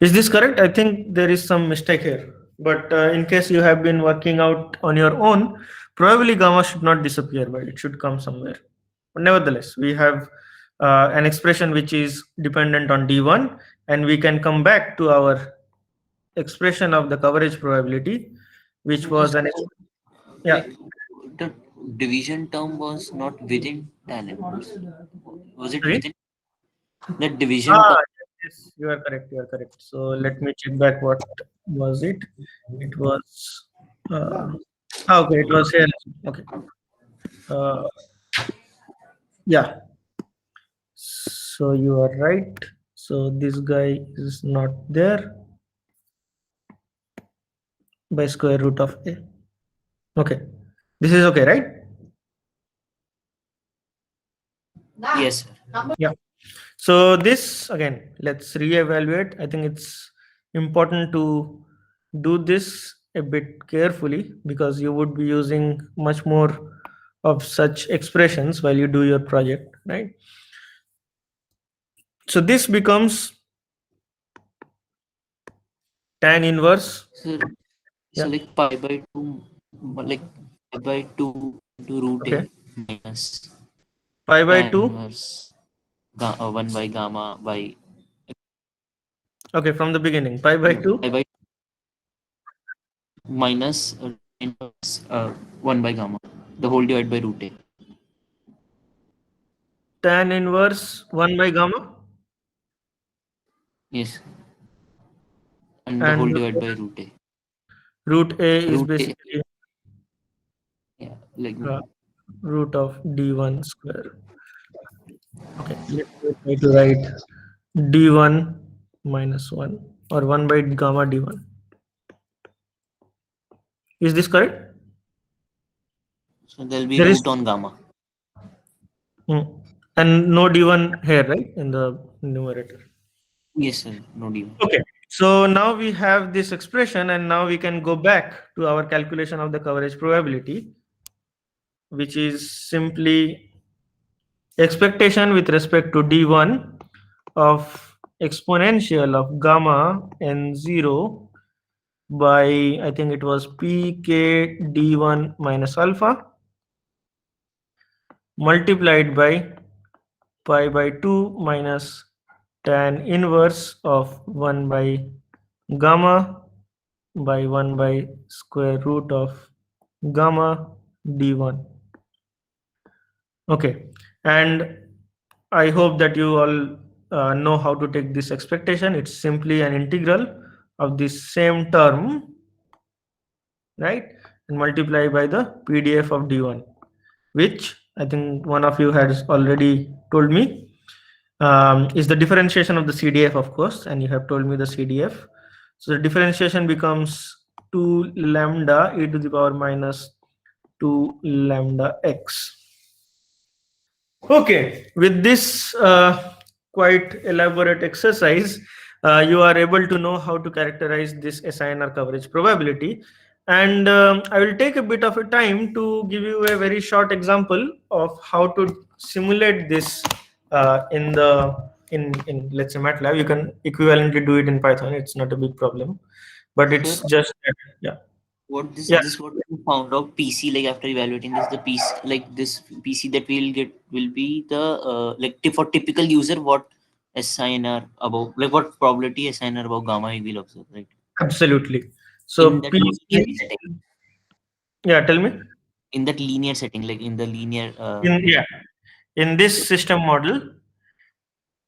Is this correct? I think there is some mistake here. But in case you have been working out on your own, probably gamma should not disappear, but it should come somewhere. But nevertheless, we have an expression which is dependent on d1, and we can come back to our expression of the coverage probability, which was an yeah. Like, the division term was not within tan inverse. Was it Sorry? within the division Ah, term? yes, you are correct. You are correct. So let me check back. What was it? It was. Okay, it was here. Okay. Uh, yeah. So you are right. So this guy is not there by square root of a. Okay. This is okay, right? Yes, sir. Yeah. So this again, let's reevaluate. I think it's important to do this a bit carefully because you would be using much more of such expressions while you do your project, right? So this becomes tan inverse. So, Yeah. like pi by 2, like pi by 2 to root Okay. a minus Pi by tan 2. inverse 1 by gamma by Okay, from the beginning. Pi by 2. pi by minus inverse 1 by gamma, the whole divided by root a. Tan inverse 1 by gamma. Yes, and the whole And divided by root a. root a is Root a, basically yeah, like uh, root of d1 square. Okay, let me try to write d1 minus 1 or 1 by gamma d1. Is this correct? so there'll be There is root on gamma. and no d1 here, right, in the numerator. Yes, sir. No d1. Okay, so now we have this expression, and now we can go back to our calculation of the coverage probability, which is simply expectation with respect to d1 of exponential of gamma n0 by, I think it was pk d1 minus alpha multiplied by pi by 2 minus tan inverse of 1 by gamma by 1 by square root of gamma d1. Okay, and I hope that you all know how to take this expectation. It's simply an integral of this same term, right, and multiply by the PDF of d1, which I think one of you has already told me is the differentiation of the CDF, of course, and you have told me the CDF. So the differentiation becomes 2 lambda e to the power minus 2 lambda x. Okay, with this quite elaborate exercise, you are able to know how to characterize this SINR coverage probability. And I will take a bit of a time to give you a very short example of how to simulate this in the in let's say MATLAB. You can equivalently do it in Python. It's not a big problem, but it's So just yeah. what Yeah. this what we found out PC, like after evaluating this, the PC, like this PC that we'll get will be the like for typical user, what SINR above, like what probability SINR above gamma we will observe, right? Absolutely. So In that PC, linear setting, yeah, tell me. in that linear setting, like in the linear Yeah, in this system model,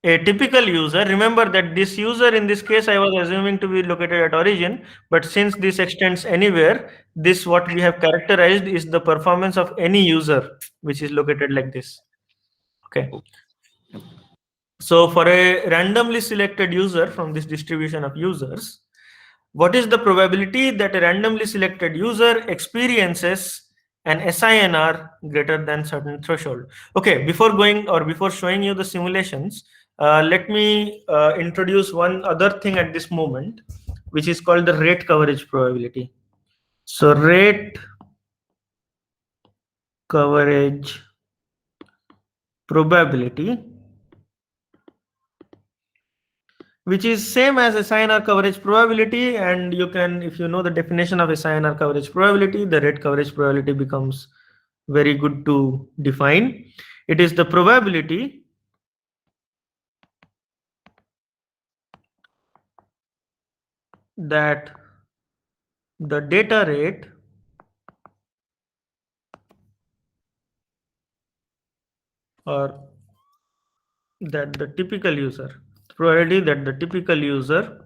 a typical user, remember that this user in this case I was assuming to be located at origin, but since this extends anywhere, this what we have characterized is the performance of any user which is located like this. Okay. So for a randomly selected user from this distribution of users, what is the probability that a randomly selected user experiences an SINR greater than certain threshold? Okay, before going or before showing you the simulations, let me introduce one other thing at this moment, which is called the rate coverage probability. So rate coverage probability, which is same as SINR coverage probability, and you can, if you know the definition of SINR coverage probability, the rate coverage probability becomes very good to define. It is the probability that the data rate or that the typical user, probability that the typical user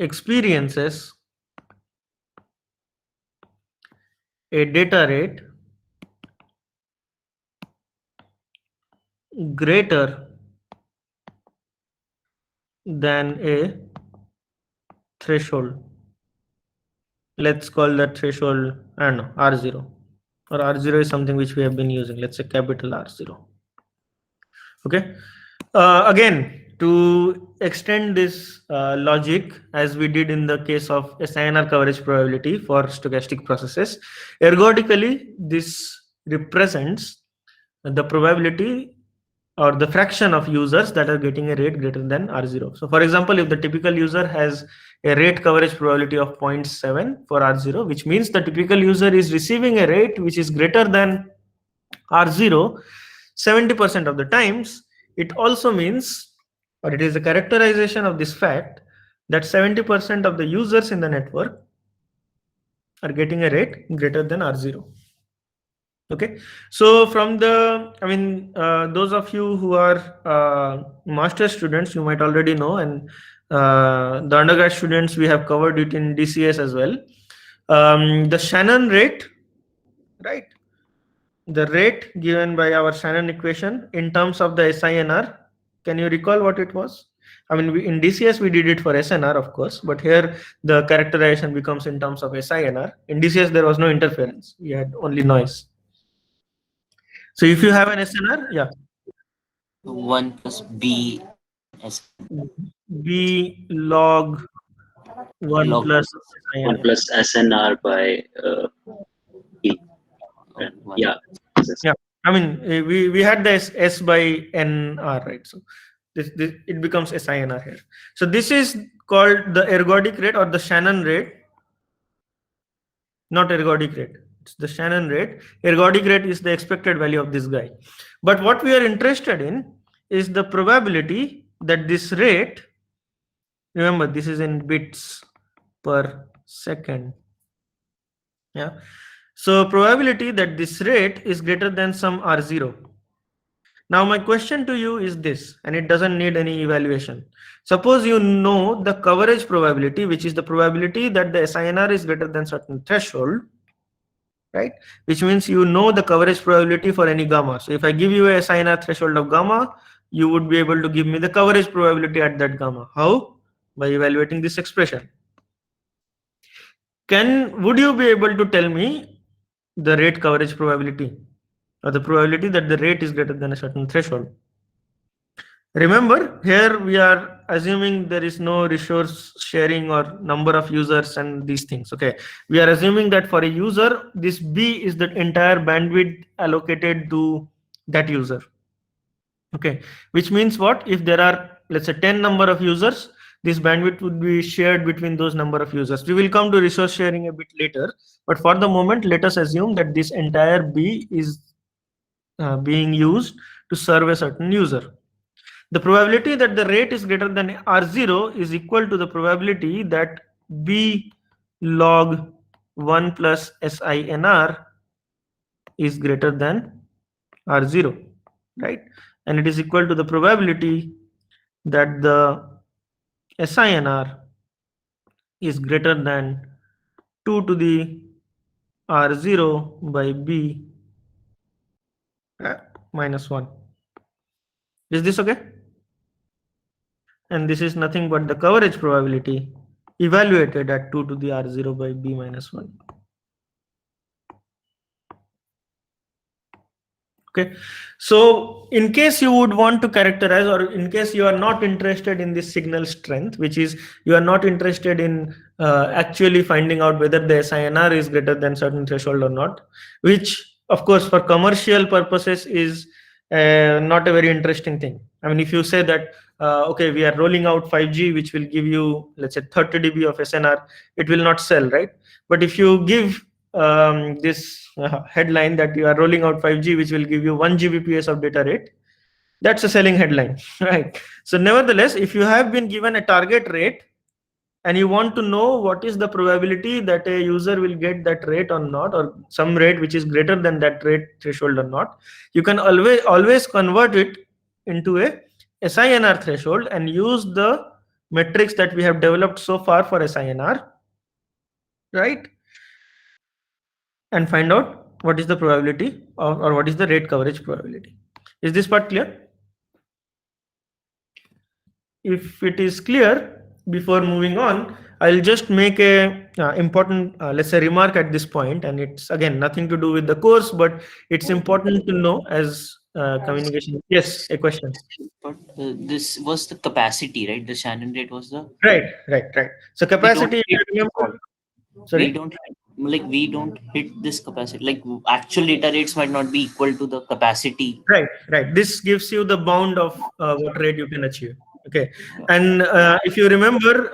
experiences a data rate greater than a threshold. Let's call that threshold, I don't know, R0, or R0 is something which we have been using. Let's say capital R0. Okay. Again, to extend this logic, as we did in the case of SINR coverage probability for stochastic processes, ergodically, this represents the probability or the fraction of users that are getting a rate greater than R0. So for example, if the typical user has a rate coverage probability of 0.7 for R0, which means the typical user is receiving a rate which is greater than R0 70% of the times, it also means, or it is a characterization of this fact, that 70% of the users in the network are getting a rate greater than R0. Okay, so from the, those of you who are master students, you might already know, and the undergrad students, we have covered it in DCS as well. The Shannon rate, right? The rate given by our Shannon equation in terms of the SINR, can you recall what it was? I mean, in DCS we did it for SNR, of course, but here the characterization becomes in terms of SINR. In DCS there was no interference, we had only noise. So if you have an SNR, yeah. 1 plus B S. B log 1 Log plus 1 SINR. plus SNR by E. One. Yeah. Yeah, I mean, we had the S by NR, right? So this it becomes SINR here. So this is called the ergodic rate or the Shannon rate, not ergodic rate. It's the Shannon rate. Ergodic rate is the expected value of this guy. But what we are interested in is the probability that this rate, remember this is in bits per second. Yeah. So probability that this rate is greater than some R0. Now my question to you is this, and it doesn't need any evaluation. Suppose you know the coverage probability, which is the probability that the SINR is greater than certain threshold, right? Which means you know the coverage probability for any gamma. So if I give you a SINR threshold of gamma, you would be able to give me the coverage probability at that gamma. How? By evaluating this expression. Would you be able to tell me the rate coverage probability, or the probability that the rate is greater than a certain threshold? Remember, here we are assuming there is no resource sharing or number of users and these things. Okay, we are assuming that for a user, this B is the entire bandwidth allocated to that user. Okay, which means what? If there are, let's say, 10 number of users, this bandwidth would be shared between those number of users. We will come to resource sharing a bit later, but for the moment, let us assume that this entire B is being used to serve a certain user. The probability that the rate is greater than R0 is equal to the probability that B log 1 plus SINR is greater than R0, right? And it is equal to the probability that the SINR is greater than 2 to the R0 by B. minus 1. Is this okay? And this is nothing but the coverage probability evaluated at 2 to the R0 by B minus 1. Okay, so in case you would want to characterize, or in case you are not interested in this signal strength, which is you are not interested in actually finding out whether the SINR is greater than certain threshold or not, which of course for commercial purposes is not a very interesting thing. I mean, if you say that okay, we are rolling out 5G, which will give you, let's say, 30 dB of SNR, it will not sell, right? But if you give this headline that you are rolling out 5G, which will give you 1 Gbps of data rate, that's a selling headline, right? So nevertheless, if you have been given a target rate and you want to know what is the probability that a user will get that rate or not, or some rate which is greater than that rate threshold or not, you can always convert it into a SINR threshold and use the metrics that we have developed so far for SINR, right? And find out what is the probability or what is the rate coverage probability. Is this part clear? If it is clear, before moving on, I'll just make a important, let's say, remark at this point, and it's again nothing to do with the course, but it's important to know as communication. Yes, a question. But this was the capacity, right? The Shannon rate was the Right. So capacity, hit remember, we sorry. we don't hit this capacity. Like actual data rates might not be equal to the capacity. Right. This gives you the bound of what rate you can achieve. Okay, and if you remember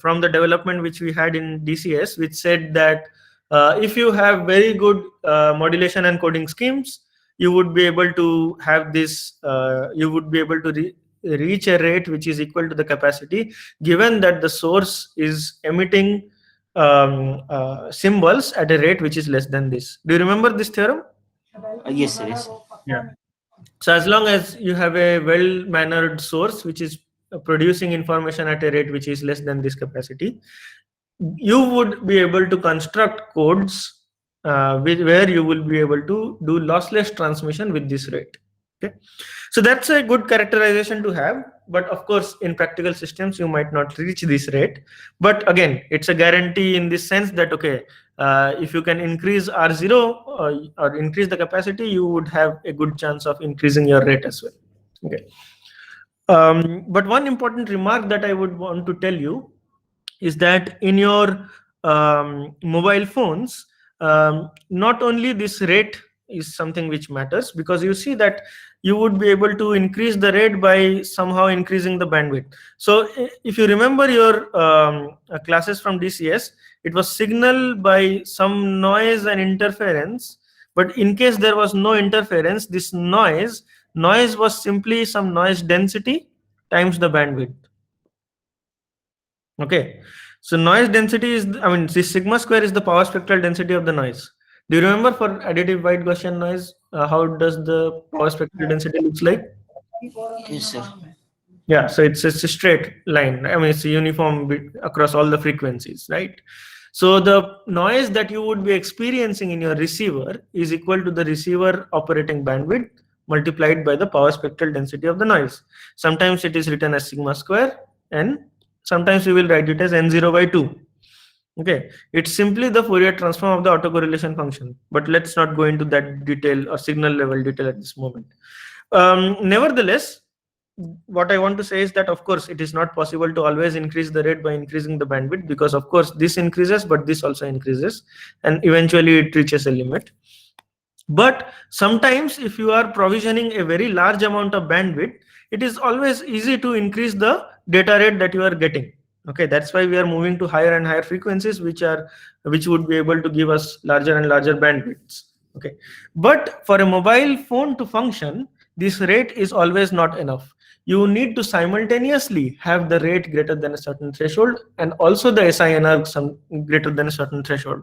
from the development which we had in DCS, which said that if you have very good modulation and coding schemes, you would be able to have this. You would be able to reach a rate which is equal to the capacity, given that the source is emitting symbols at a rate which is less than this. Do you remember this theorem? Yes, sir. Yes. Yeah. So as long as you have a well-mannered source which is producing information at a rate which is less than this capacity, you would be able to construct codes where you will be able to do lossless transmission with this rate. Okay, so that's a good characterization to have. But of course, in practical systems, you might not reach this rate. But again, it's a guarantee in this sense that okay, if you can increase R0 or increase the capacity, you would have a good chance of increasing your rate as well. Okay. But one important remark that I would want to tell you is that in your mobile phones, not only this rate is something which matters, because you see that you would be able to increase the rate by somehow increasing the bandwidth. So if you remember your classes from DCS, it was signaled by some noise and interference. But in case there was no interference, this noise was simply some noise density times the bandwidth. Okay, so noise density is, I mean, this sigma square is the power spectral density of the noise. Do you remember for additive white Gaussian noise, how does the power spectral density looks like? Yes, sir. Yeah, so it's a straight line. I mean, it's a uniform across all the frequencies, right? So the noise that you would be experiencing in your receiver is equal to the receiver operating bandwidth multiplied by the power spectral density of the noise. Sometimes it is written as sigma square, and sometimes we will write it as n0 by 2. Okay, it's simply the Fourier transform of the autocorrelation function, but let's not go into that detail or signal level detail at this moment. Nevertheless, what I want to say is that of course it is not possible to always increase the rate by increasing the bandwidth, because of course this increases, but this also increases, and eventually it reaches a limit. But sometimes if you are provisioning a very large amount of bandwidth, it is always easy to increase the data rate that you are getting. Okay, that's why we are moving to higher and higher frequencies, which would be able to give us larger and larger bandwidths. Okay, but for a mobile phone to function, this rate is always not enough. You need to simultaneously have the rate greater than a certain threshold and also the SINR greater than a certain threshold.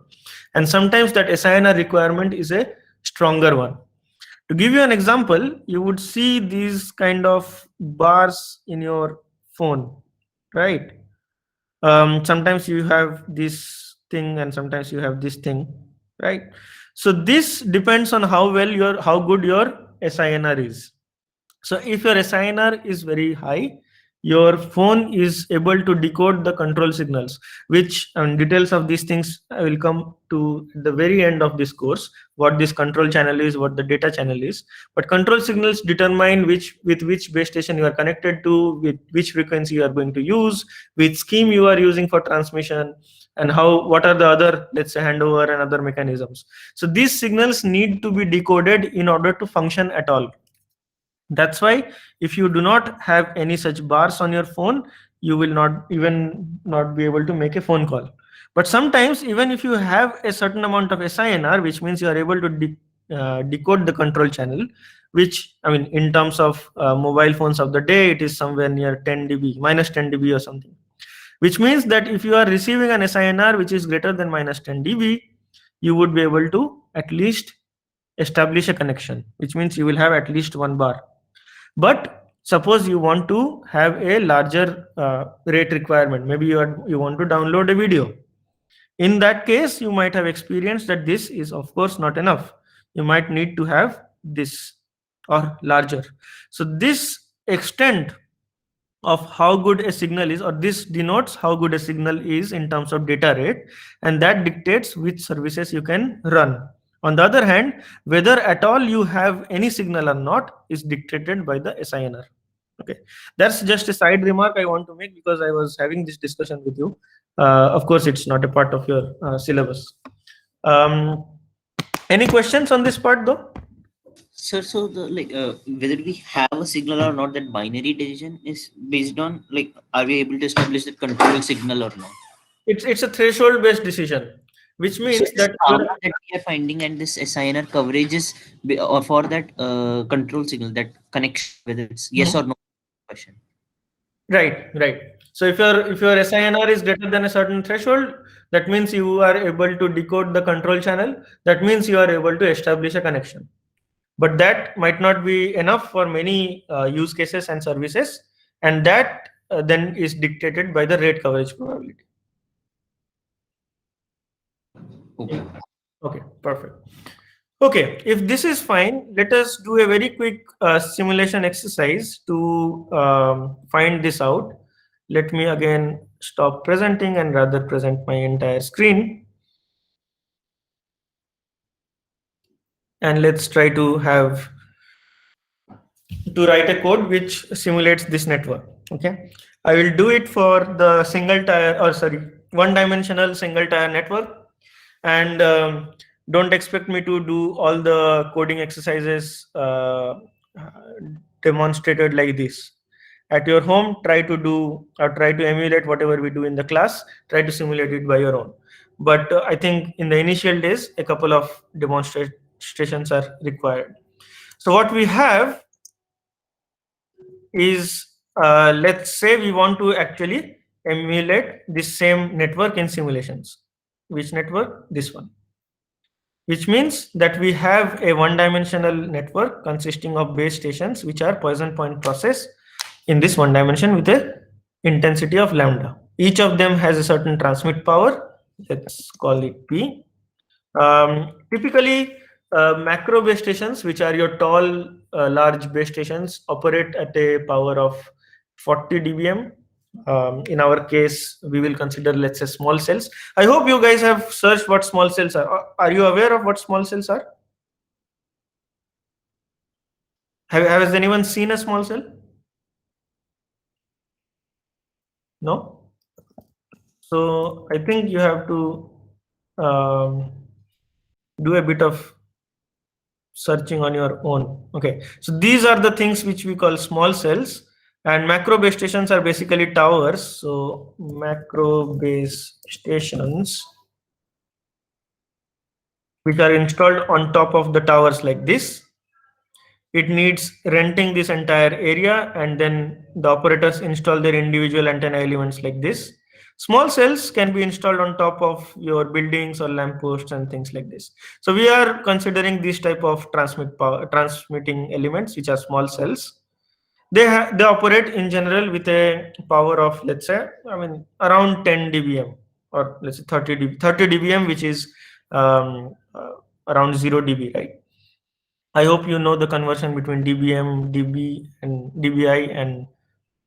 And sometimes that SINR requirement is a stronger one. To give you an example, you would see these kind of bars in your phone, right? Sometimes you have this thing and sometimes you have this thing, right? So this depends on how good your SINR is. So if your SINR is very high, your phone is able to decode the control signals, which details of these things I will come to the very end of this course, what this control channel is, what the data channel is. But control signals determine which base station you are connected to, with which frequency you are going to use, which scheme you are using for transmission, and what are the other, let's say, handover and other mechanisms. So these signals need to be decoded in order to function at all. That's why if you do not have any such bars on your phone, you will not be able to make a phone call. But sometimes even if you have a certain amount of SINR, which means you are able to decode the control channel, which in terms of mobile phones of the day, it is somewhere near 10 dB, minus 10 dB or something. Which means that if you are receiving an SINR which is greater than minus 10 dB, you would be able to at least establish a connection, which means you will have at least one bar. But suppose you want to have a larger rate requirement, maybe you want to download a video. In that case, you might have experienced that this is of course not enough. You might need to have this or larger. So this extent of how good a signal is, or this denotes how good a signal is in terms of data rate, and that dictates which services you can run. On the other hand, whether at all you have any signal or not is dictated by the SINR. Okay, that's just a side remark I want to make because I was having this discussion with you. Of course, it's not a part of your syllabus. Any questions on this part though? Sir, so the whether we have a signal or not, that binary decision is based on are we able to establish that control signal or not? It's a threshold based decision, which means that we are finding, and this SINR coverage is or for that control signal, that connection, whether it's yes or no question. Right. So if your SINR is greater than a certain threshold, that means you are able to decode the control channel. That means you are able to establish a connection. But that might not be enough for many use cases and services, and that then is dictated by the rate coverage probability. Okay, perfect. Okay, if this is fine, let us do a very quick simulation exercise to find this out. Let me again stop presenting and rather present my entire screen. And let's try to write a code which simulates this network. Okay, I will do it for the one-dimensional single tier network, and don't expect me to do all the coding exercises demonstrated like this. At your home, try to emulate whatever we do in the class. Try to simulate it by your own. But I think in the initial days, a couple of demonstrations are required. So what we have is, let's say we want to actually emulate this same network in simulations. Which network? This one. Which means that we have a one-dimensional network consisting of base stations which are Poisson point process in this one dimension with a intensity of lambda. Each of them has a certain transmit power. Let's call it P. Typically, macro base stations, which are your tall, large base stations, operate at a power of 40 dBm. In our case, we will consider, let's say, small cells. I hope you guys have searched what small cells are. Are you aware of what small cells are? Has anyone seen a small cell? No? So I think you have to do a bit of searching on your own. Okay, so these are the things which we call small cells, and macro base stations are basically towers. So macro base stations, which are installed on top of the towers like this. It needs renting this entire area, and then the operators install their individual antenna elements like this. Small cells can be installed on top of your buildings or lampposts and things like this. So we are considering this type of transmitting elements, which are small cells. They operate in general with a power of, let's say, around 10 dBm, or let's say 30 dBm, which is around 0 dB, right? I hope you know the conversion between dBm, dB, and dBi and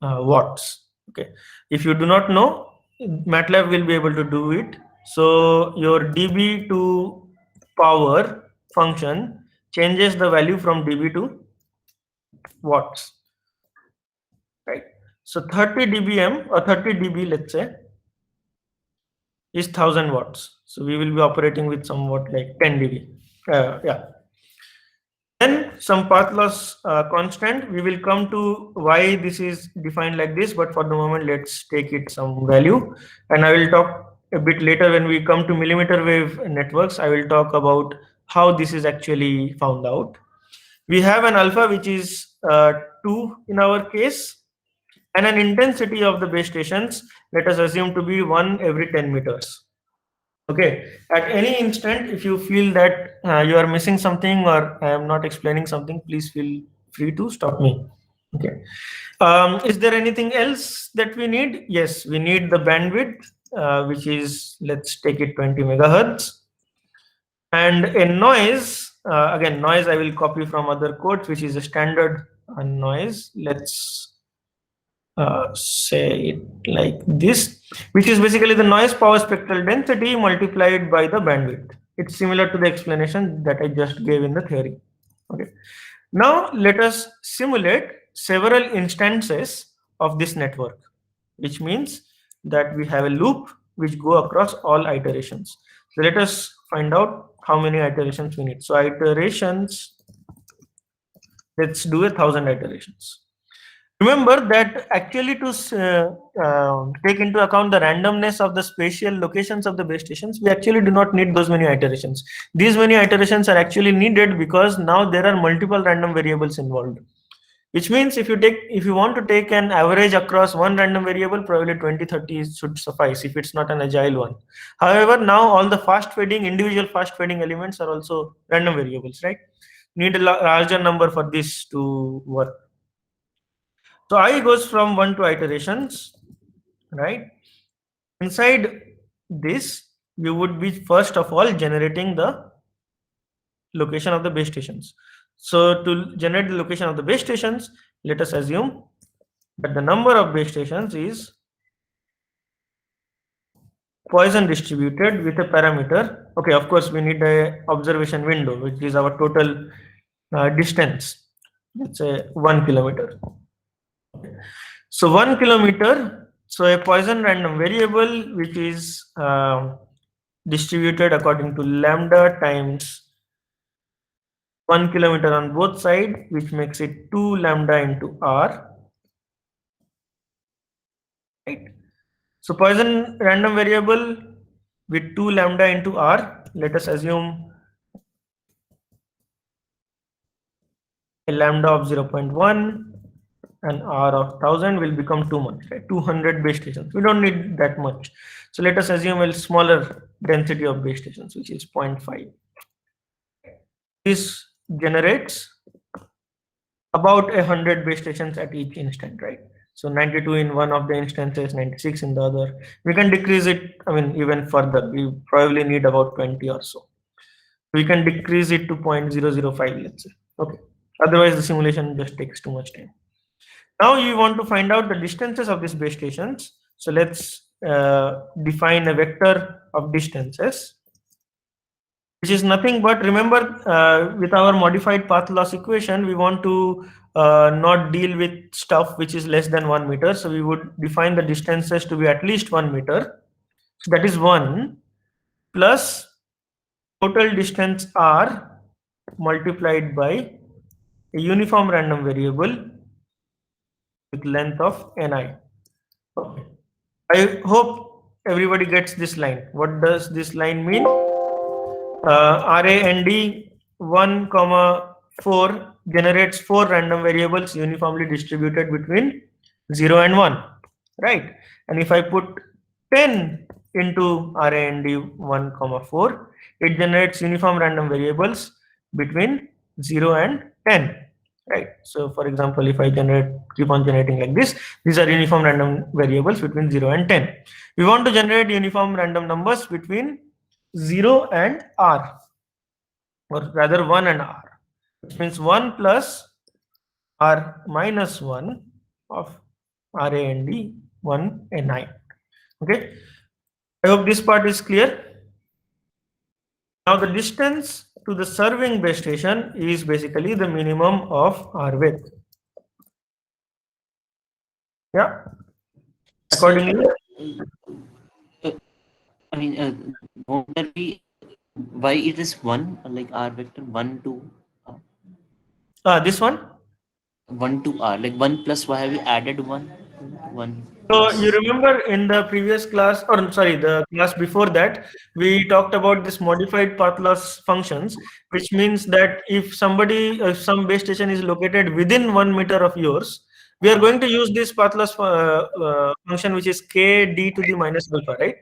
watts. Okay. If you do not know, MATLAB will be able to do it. So your dB to power function changes the value from dB to watts, right? So 30 dBm or 30 dB, let's say, is 1000 watts. So we will be operating with somewhat like 10 dB. Yeah. Then some path loss constant. We will come to why this is defined like this, but for the moment, let's take it some value. And I will talk a bit later when we come to millimeter wave networks. I will talk about how this is actually found out. We have an alpha which is 2 in our case, and an intensity of the base stations, let us assume to be 1 every 10 meters. Okay, at any instant, if you feel that you are missing something or I am not explaining something, please feel free to stop me. Okay. Is there anything else that we need? Yes, we need the bandwidth, which is, let's take it 20 megahertz. And a noise, again, noise I will copy from other codes, which is a standard noise. Let's say it like this, which is basically the noise power spectral density multiplied by the bandwidth. It's similar to the explanation that I just gave in the theory. Okay. Now let us simulate several instances of this network, which means that we have a loop which go across all iterations. So let us find out how many iterations we need. So iterations, let's do 1000 iterations. Remember that actually to take into account the randomness of the spatial locations of the base stations, we actually do not need those many iterations. These many iterations are actually needed because now there are multiple random variables involved. Which means if you want to take an average across one random variable, probably 20-30 should suffice if it's not an agile one. However, now all the individual fast fading elements are also random variables, right? Need a larger number for this to work. So I goes from 1 to iterations, right? Inside this, you would be first of all generating the location of the base stations. So to generate the location of the base stations, let us assume that the number of base stations is Poisson distributed with a parameter. Okay, of course, we need a observation window, which is our total distance. Let's say 1 kilometer. So 1 kilometer, so a Poisson random variable which is distributed according to lambda times 1 kilometer on both sides, which makes it 2 lambda into r. Right. So Poisson random variable with 2 lambda into r, let us assume a lambda of 0.1 and r of 1000 will become too much, right? 200 base stations. We don't need that much. So let us assume a smaller density of base stations, which is 0.5. This generates about 100 base stations at each instant, right? So 92 in one of the instances, 96 in the other. We can decrease it, even further. We probably need about 20 or so. We can decrease it to 0.005, let's say. Okay. Otherwise, the simulation just takes too much time. Now you want to find out the distances of these base stations. So let's define a vector of distances, which is nothing but, remember, with our modified path loss equation, we want to not deal with stuff which is less than 1 meter. So we would define the distances to be at least 1 meter. So that is 1 plus total distance r multiplied by a uniform random variable with length of ni. Okay. I hope everybody gets this line. What does this line mean? RAND 1, 4 generates 4 random variables uniformly distributed between 0 and 1, right? And if I put 10 into RAND 1, 4, it generates uniform random variables between 0 and 10. Right. So for example, if I keep on generating like this, these are uniform random variables between 0 and 10. We want to generate uniform random numbers between 0 and r, or rather 1 and r. which means 1 plus R minus 1 of RA and D 1 and I. Okay, I hope this part is clear. Now the distance to the serving base station is basically the minimum of R width. Yeah. Accordingly, I mean, won't there be why it is one like R vector 1 to this one. 1 to R, like 1 plus why have you added 1 So plus? you remember in the previous class, or sorry, the class before that, we talked about this modified path loss functions, which means that if some base station is located within 1 meter of yours, we are going to use this path loss function, which is k d to the minus alpha, right?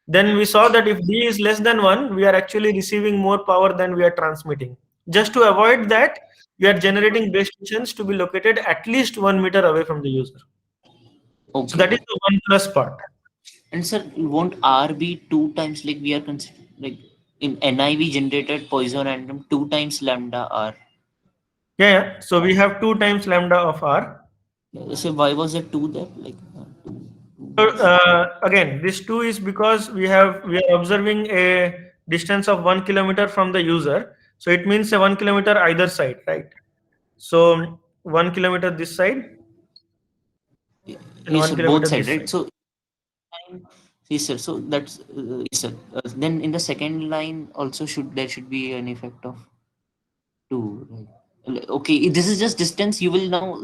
Then we saw that if d is less than 1, we are actually receiving more power than we are transmitting. Just to avoid that, we are generating base stations to be located at least 1 meter away from the user. So that is Okay. the 1 plus part. And sir, won't R be 2 times like we are considering like in NI we generated Poisson random 2 times lambda R. Yeah. So we have 2 times lambda of r. So why was it 2 there? Like So again, this 2 is because we are observing a distance of 1 kilometer from the user. So it means a 1 kilometer either side, right? So 1 kilometer this side and yes, sir, 1 kilometer both sides, this right? side. So yes, sir. So that's yes, sir. Then in the second line also should be an effect of 2. Right? Okay, this is just distance. You will now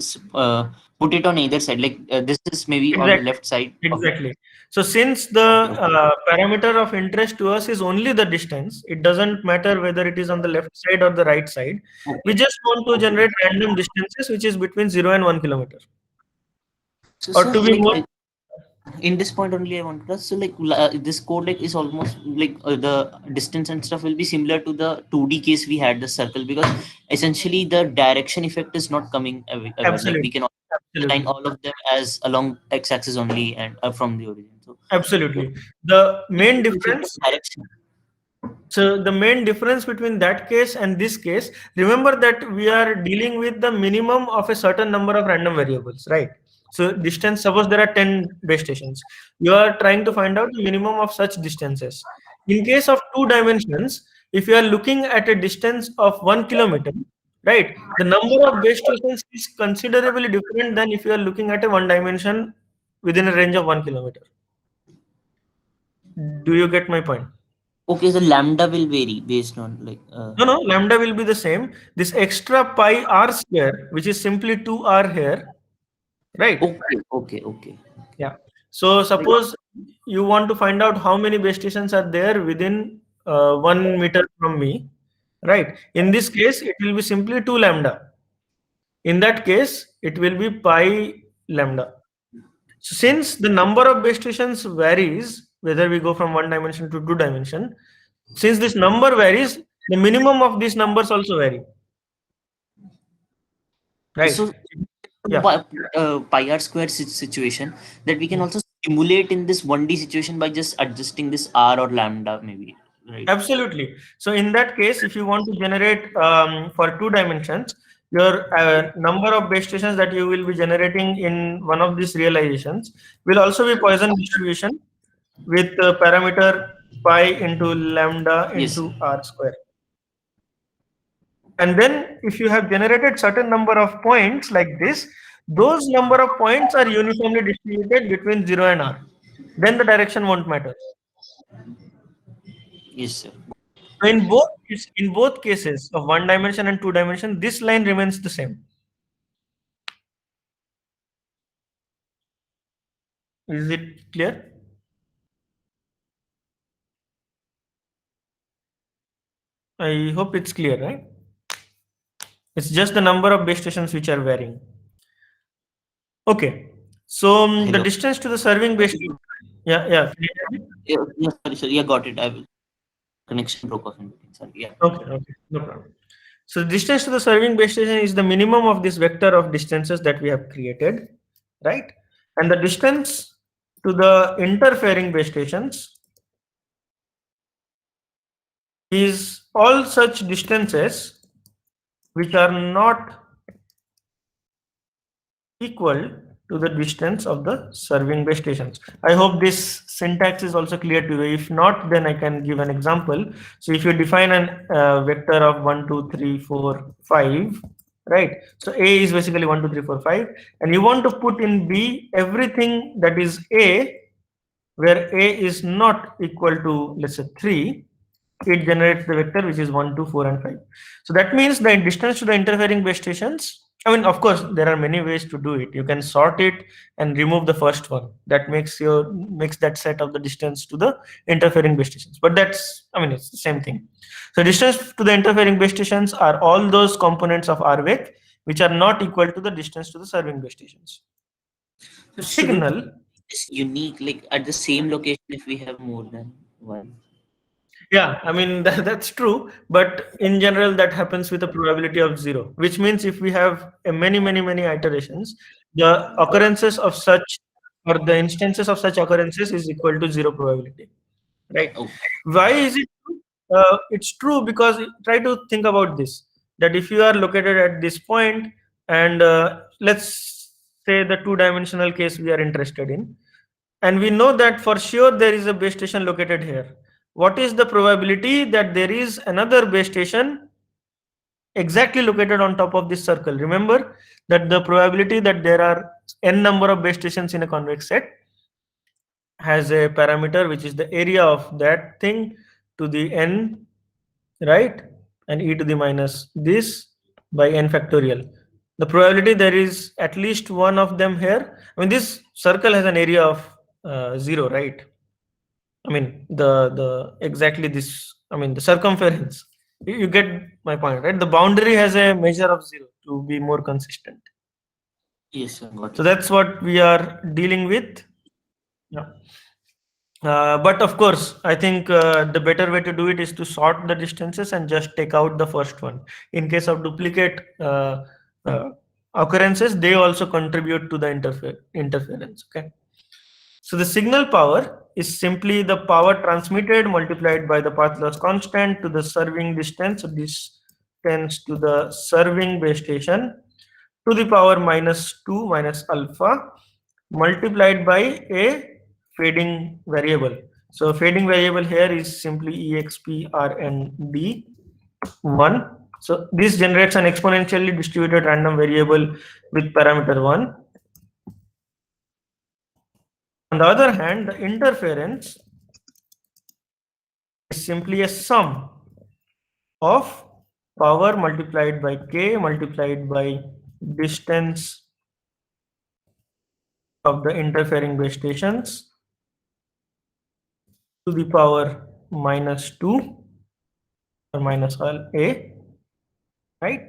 put it on either side. Like this is maybe on the Exactly. left side. Exactly. So since the parameter of interest to us is only the distance, it doesn't matter whether it is on the left side or the right side. We Okay. just want to generate random distances, which is between 0 and 1 kilometer. So, Or sir, to be like more, in this point only, I want to ask. So, like this code, like is almost like the distance and stuff will be similar to the 2D case we had the circle because essentially the direction effect is not coming ever. Like we absolutely, can align absolutely, all of them as along x-axis only and from the origin. So, absolutely. The main difference. direction. So the main difference between that case and this case, remember that we are dealing with the minimum of a certain number of random variables, right? So distance, suppose there are 10 base stations. You are trying to find out the minimum of such distances. In case of 2 dimensions, if you are looking at a distance of 1 kilometer, right, the number of base stations is considerably different than if you are looking at a 1 dimension within a range of 1 kilometer. Do you get my point? Okay, so lambda will vary based on like. No, lambda will be the same. This extra pi r square, which is simply 2r here, right? Okay. Yeah. So suppose you want to find out how many base stations are there within 1 meter from me, right? In this case, it will be simply 2 lambda. In that case, it will be pi lambda. So since the number of base stations varies, whether we go from 1 dimension to 2 dimension, since this number varies, the minimum of these numbers also vary, right? So Yeah. pi r square situation that we can also simulate in this 1D situation by just adjusting this r or lambda maybe, right? Absolutely. So in that case, if you want to generate for 2 dimensions, your number of base stations that you will be generating in one of these realizations will also be Poisson distribution with parameter pi into lambda Yes, sir. into r square. And then if you have generated certain number of points like this, those number of points are uniformly distributed between 0 and r. Then the direction won't matter. Yes, sir. So in both cases of 1 dimension and 2 dimension, this line remains the same. Is it clear? I hope it's clear, right? It's just the number of base stations which are varying. Okay. So the Hello. distance to the serving base. Yeah. Yeah, sorry, yeah, got it. I will. Connection broke off in between. Sorry. Yeah. Okay, no problem. So the distance to the serving base station is the minimum of this vector of distances that we have created, right? And the distance to the interfering base stations is all such distances which are not equal to the distance of the serving base stations. I hope this syntax is also clear to you. If not, then I can give an example. So if you define an vector of 1, 2, 3, 4, 5, right? So A is basically 1, 2, 3, 4, 5, and you want to put in B everything that is A, where A is not equal to, let's say, 3, it generates the vector which is 1, 2, 4, and 5. So that means the distance to the interfering base stations, I mean, of course, there are many ways to do it. You can sort it and remove the first one. That makes that set of the distance to the interfering base stations. But that's, I mean, it's the same thing. So distance to the interfering base stations are all those components of RVec which are not equal to the distance to the serving base stations. The Shouldn't signal, it's unique, like at the same location if we have more than one. yeah, I mean, that's true, but in general that happens with a probability of 0, which means if we have a many iterations, the occurrences of such, or the instances of such occurrences, is equal to 0 probability, right? Oh, Why is it true? It's true because try to think about this, that if you are located at this point, and let's say the two-dimensional case we are interested in, and we know that for sure there is a base station located here. What is the probability that there is another base station exactly located on top of this circle? Remember that the probability that there are n number of base stations in a convex set has a parameter which is the area of that thing to the n, right? And e to the minus this by n factorial. The probability there is at least one of them here. I mean, this circle has an area of 0, right? I mean, the exactly this, I mean, the circumference. You get my point, right? The boundary has a measure of 0 to be more consistent. yes, I got So it. that's what we are dealing with. Yeah. But of course, I think the better way to do it is to sort the distances and just take out the first one. In case of duplicate occurrences, they also contribute to the interference. Okay. So the signal power is simply the power transmitted multiplied by the path loss constant to the serving distance. So distance to the serving base station to the power -2 minus alpha multiplied by a fading variable. So fading variable here is simply expRnd1. So this generates an exponentially distributed random variable with parameter 1. On the other hand, the interference is simply a sum of power multiplied by k multiplied by distance of the interfering base stations to the power -2 or minus a, right?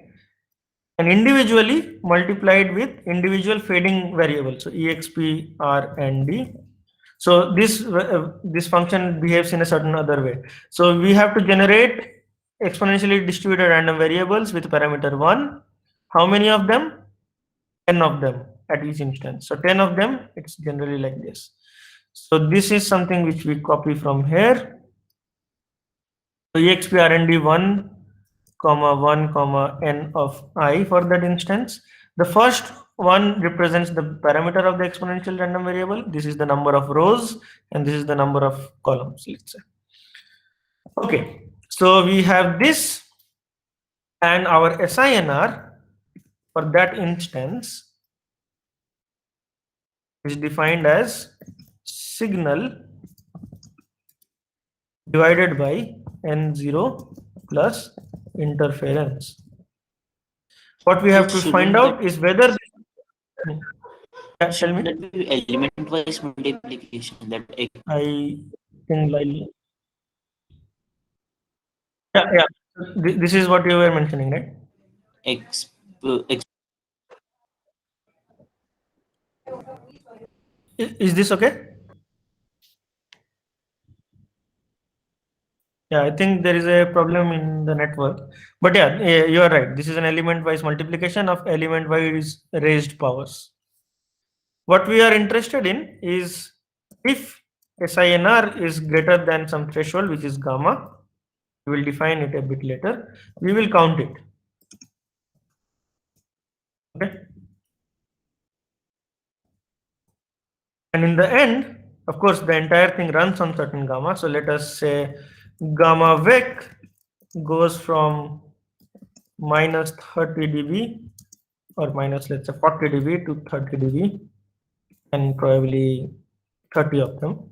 And individually multiplied with individual fading variables. So exp r and d. So this function behaves in a certain other way. So we have to generate exponentially distributed random variables with parameter 1. How many of them? 10 of them at each instance. So 10 of them, it's generally like this. So this is something which we copy from here. So exp rnd 1 comma 1 comma n of I for that instance. The first one represents the parameter of the exponential random variable. This is the number of rows and this is the number of columns, let's say. Okay, so we have this, and our SINR for that instance is defined as signal divided by n0 plus interference. What we have to find out is whether tell Shouldn't me. that be element-wise multiplication? That I think yeah. This is what you were mentioning, right? x, x Is this okay? Yeah, I think there is a problem in the network. But yeah, you are right. This is an element-wise multiplication of element-wise raised powers. What we are interested in is if SINR is greater than some threshold, which is gamma, we will define it a bit later. We will count it. Okay. And in the end, of course, the entire thing runs on certain gamma. So let us say gamma vec goes from minus 30 dB or minus, let's say, 40 dB to 30 dB, and probably 30 of them.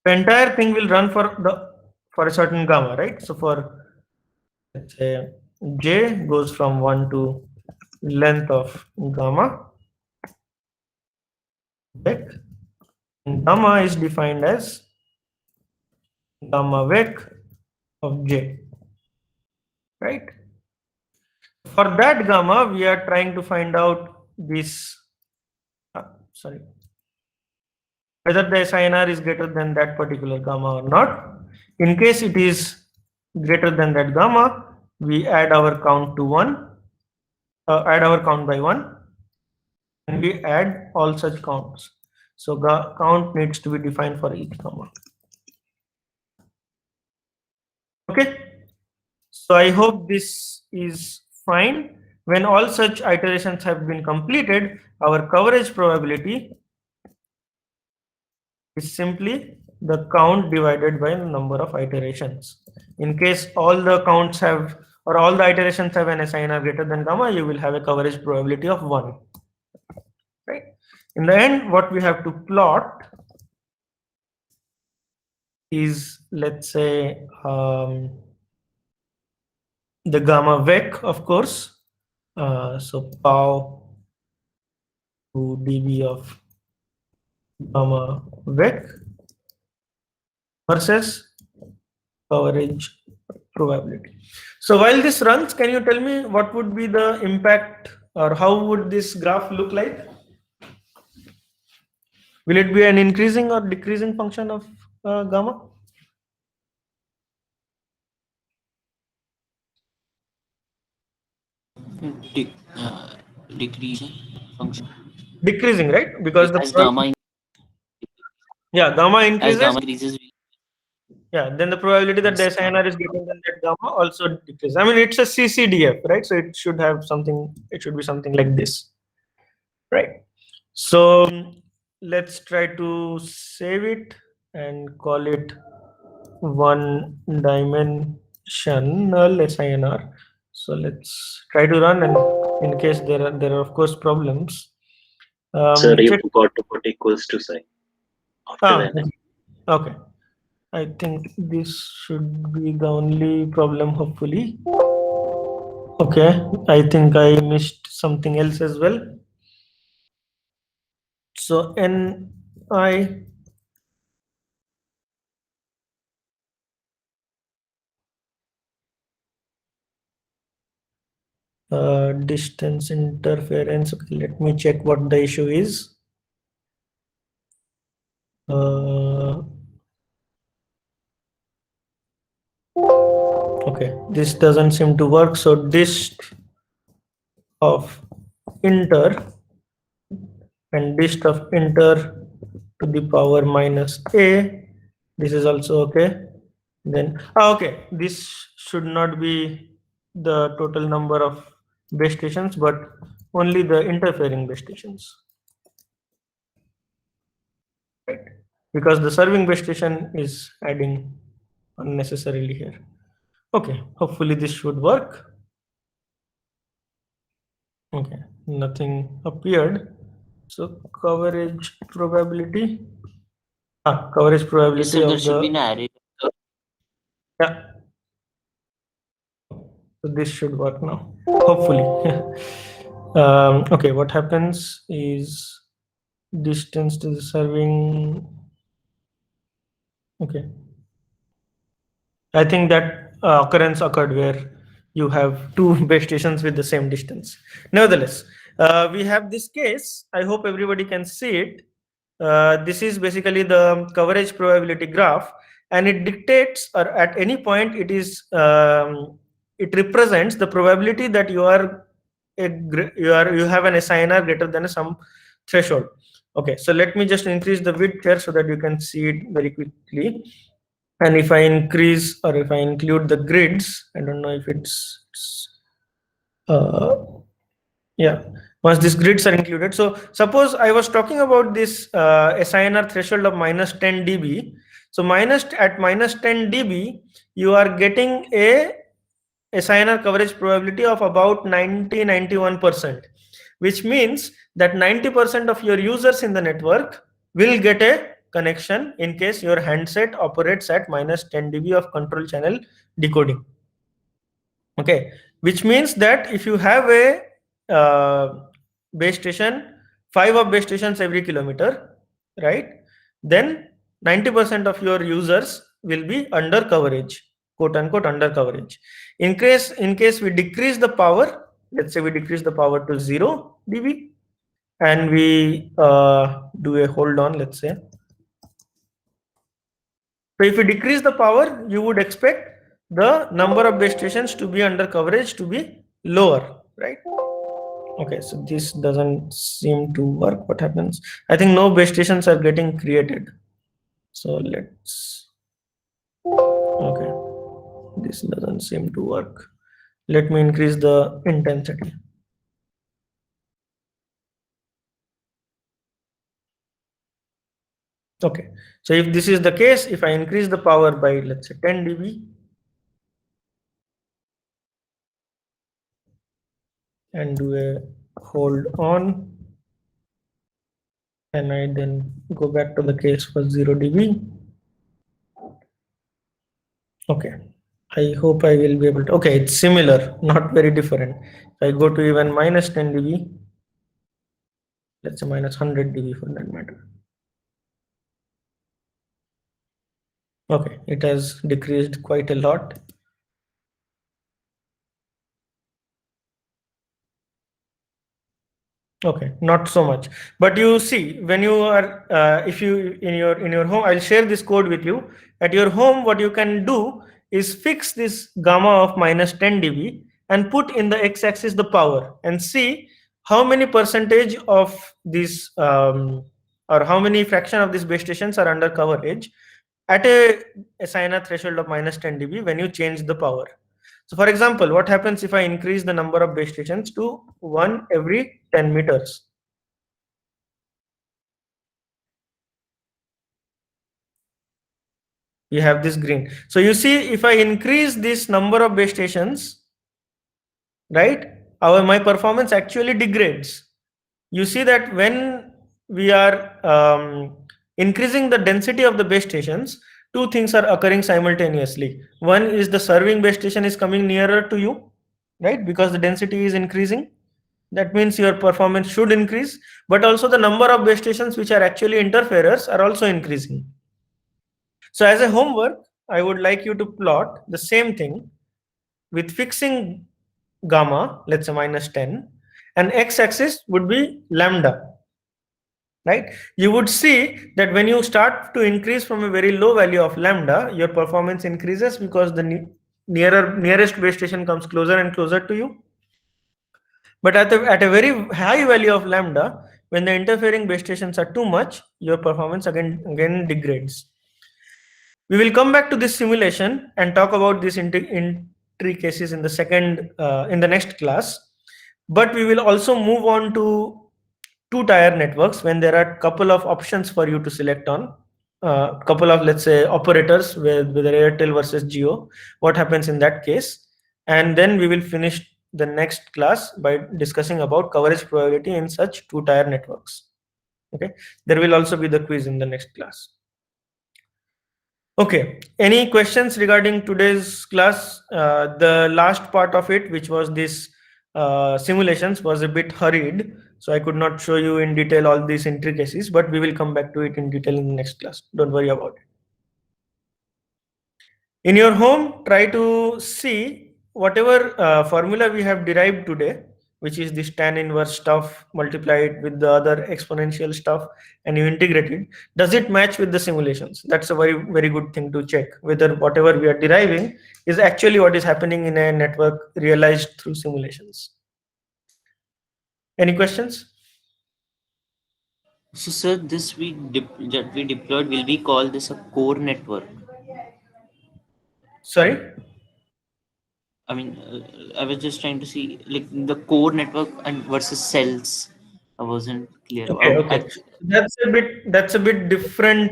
The entire thing will run for a certain gamma, right? So for, let's say, j goes from 1 to length of gamma vec, and gamma is defined as gamma vec of j, right? For that gamma, we are trying to find out this, whether the SINR is greater than that particular gamma or not. In case it is greater than that gamma, we add our count to 1, add our count by 1, and we add all such counts. So count needs to be defined for each gamma. Okay, so I hope this is fine. When all such iterations have been completed, our coverage probability is simply the count divided by the number of iterations. In case all the counts have, or all the iterations have an SINR greater than gamma, you will have a coverage probability of 1. Right? In the end, what we have to plot is, let's say, the gamma vec, of course. So pow 2 dB of gamma vec versus coverage probability. So while this runs, can you tell me what would be the impact, or how would this graph look like? Will it be an increasing or decreasing function of gamma? Decreasing function. Decreasing, right? Because the As gamma gamma increases. increases, Yeah, then the probability that the Yes. SINR is greater than that gamma also decreases. I mean, it's a CCDF, right? So it should have something, it should be something like this, right? So let's try to save it and call it one dimensional SINR. So let's try to run, and in case there are of course problems. Sir, you check- forgot to put equals to sign after that. Okay. I think this should be the only problem, hopefully. Okay, I think I missed something else as well. So Ni distance interference. Okay, let me check what the issue is. Okay, this doesn't seem to work. So dist of inter and dist of inter to the power minus a. This is also okay. Then okay, this should not be the total number of base stations, but only the interfering base stations, right? Because the serving base station is adding unnecessarily here. Okay, hopefully this should work. Okay, nothing appeared. So coverage probability. Coverage probability so there of should be an the, array. yeah. So this should work now, hopefully. Okay, what happens is distance to the serving. Okay, I think that occurrence occurred where you have two base stations with the same distance. Nevertheless, we have this case. I hope everybody can see it. This is basically the coverage probability graph, and it dictates, or at any point it is it represents the probability that you have an SINR greater than some threshold. Okay, so let me just increase the width here so that you can see it very quickly. And if I increase, or if I include the grids, I don't know if it's Yeah, once these grids are included. So suppose I was talking about this SINR threshold of minus 10 dB. So at minus 10 dB, you are getting a SINR coverage probability of about 91%, which means that 90% of your users in the network will get a connection in case your handset operates at minus 10 dB of control channel decoding. Okay, which means that if you have a base station, 5 of base stations every kilometer, right, then 90% of your users will be under coverage, quote unquote under coverage. In case we decrease the power, let's say we decrease the power to 0 dB, and we do a hold on, let's say. So if you decrease the power, you would expect the number of base stations to be under coverage to be lower, right? Okay, so this doesn't seem to work. What happens? I think no base stations are getting created. So let's, okay, this doesn't seem to work. Let me increase the intensity. Okay, so if this is the case, if I increase the power by, let's say, 10 dB, and do a hold on, and I then go back to the case for 0 dB. Okay, I hope I will be able to. Okay, it's similar, not very different. If I go to even minus 10 dB, let's say minus 100 dB for that matter. Okay, it has decreased quite a lot. Okay, not so much, but you see, when you are if you in your home, I'll share this code with you. At your home, what you can do is fix this gamma of minus 10 dB and put in the x-axis the power, and see how many percentage of this or how many fraction of these base stations are under coverage at a SINR threshold of minus 10 dB when you change the power. So for example, what happens if I increase the number of base stations to 1 every 10 meters? You have this green. So you see, if I increase this number of base stations, right, my performance actually degrades. You see that when we are increasing the density of the base stations, two things are occurring simultaneously. One is the serving base station is coming nearer to you, right, because the density is increasing. That means your performance should increase, but also the number of base stations which are actually interferers are also increasing. So as a homework, I would like you to plot the same thing with fixing gamma, let's say minus 10, and x-axis would be lambda, right? You would see that when you start to increase from a very low value of lambda, your performance increases because the nearest base station comes closer and closer to you. But at a very high value of lambda, when the interfering base stations are too much, your performance again degrades. We will come back to this simulation and talk about these intricacies in the next class. But we will also move on to two-tier networks when there are a couple of options for you to select on. Couple of, let's say, operators with Airtel versus Jio. What happens in that case? And then we will finish the next class by discussing about coverage probability in such two-tier networks. Okay, there will also be the quiz in the next class. Okay, any questions regarding today's class? The last part of it, which was this simulations, was a bit hurried, so I could not show you in detail all these intricacies, but we will come back to it in detail in the next class. Don't worry about it. In your home, try to see whatever formula we have derived today, which is this tan inverse stuff multiplied with the other exponential stuff, and you integrate it. Does it match with the simulations? That's a very good thing to check, whether whatever we are deriving is actually what is happening in a network realized through simulations. Any questions? So, sir, this that we deployed, will we call this a core network? Sorry? I mean, I was just trying to see like the core network and versus cells. I wasn't clear. Okay, okay. That's a bit different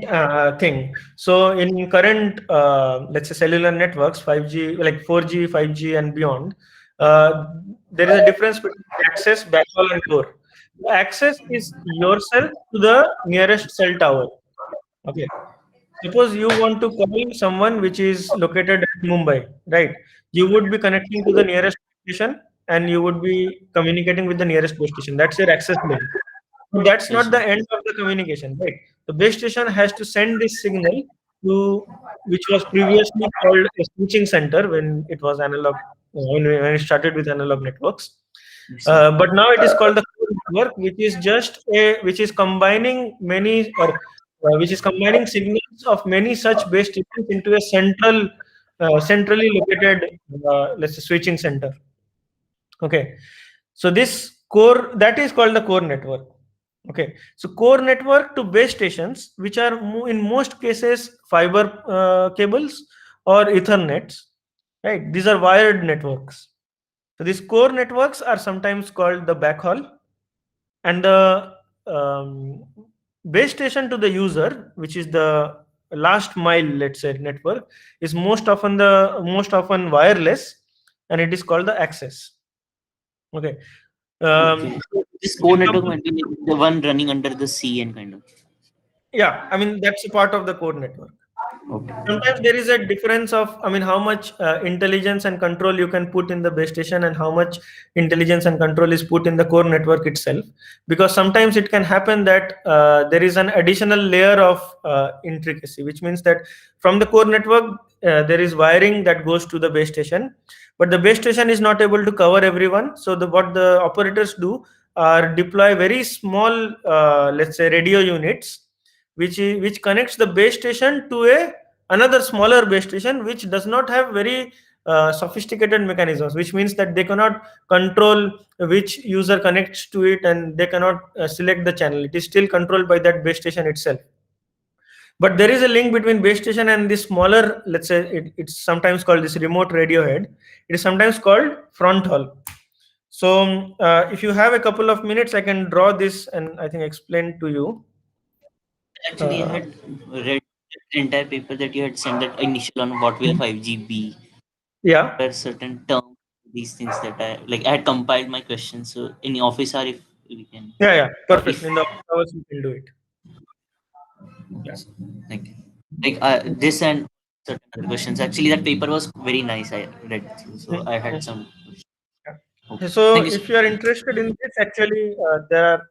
thing. So in current, let's say cellular networks, 5G, like 4G, 5G, and beyond, uh, there is a difference between access, backhaul, and core. The access is yourself to the nearest cell tower. Okay. Suppose you want to call someone which is located at Mumbai, right? You would be connecting to the nearest station and you would be communicating with the nearest base station. That's your access link. But that's Yes, not sir. the end of the communication, right? The base station has to send this signal to which was previously called a switching center when it was analog, when it started with analog networks. Yes, sir. But now it is called the core network, which is combining many or which is combining signals of many such base stations into a centrally located, let's say, switching center. Okay, so this core that is called the core network. Okay, so core network to base stations, which are in most cases fiber cables or Ethernets, right? These are wired networks. So these core networks are sometimes called the backhaul, and the um, base station to the user, which is the last mile, let's say, network, is most often wireless, and it is called the access. Okay. Okay. So This if core you network come, might be like the one running under the sea and kind of. yeah, I mean that's a part of the core network. Okay. Sometimes there is a difference of, I mean, how much intelligence and control you can put in the base station and how much intelligence and control is put in the core network itself, because sometimes it can happen that there is an additional layer of intricacy, which means that from the core network there is wiring that goes to the base station, but the base station is not able to cover everyone. So what the operators do are deploy very small, let's say, radio units which connects the base station to a another smaller base station which does not have very sophisticated mechanisms, which means that they cannot control which user connects to it, and they cannot select the channel. It is still controlled by that base station itself. But there is a link between base station and this smaller, let's say, it's sometimes called this remote radio head. It is sometimes called front haul. So if you have a couple of minutes, I can draw this and I think explain to you. Actually, I had read the entire paper that you had sent that initial on what will 5G be. Yeah. There are certain terms, these things that I like. I had compiled my questions. So in the office hour, if we can, Yeah, perfect. if In the hours you can do it. Yeah. like this and certain other questions. Actually, that paper was very nice. I read through, so I had some. Yeah. Okay. So Thank you. if you are interested in this, actually, there are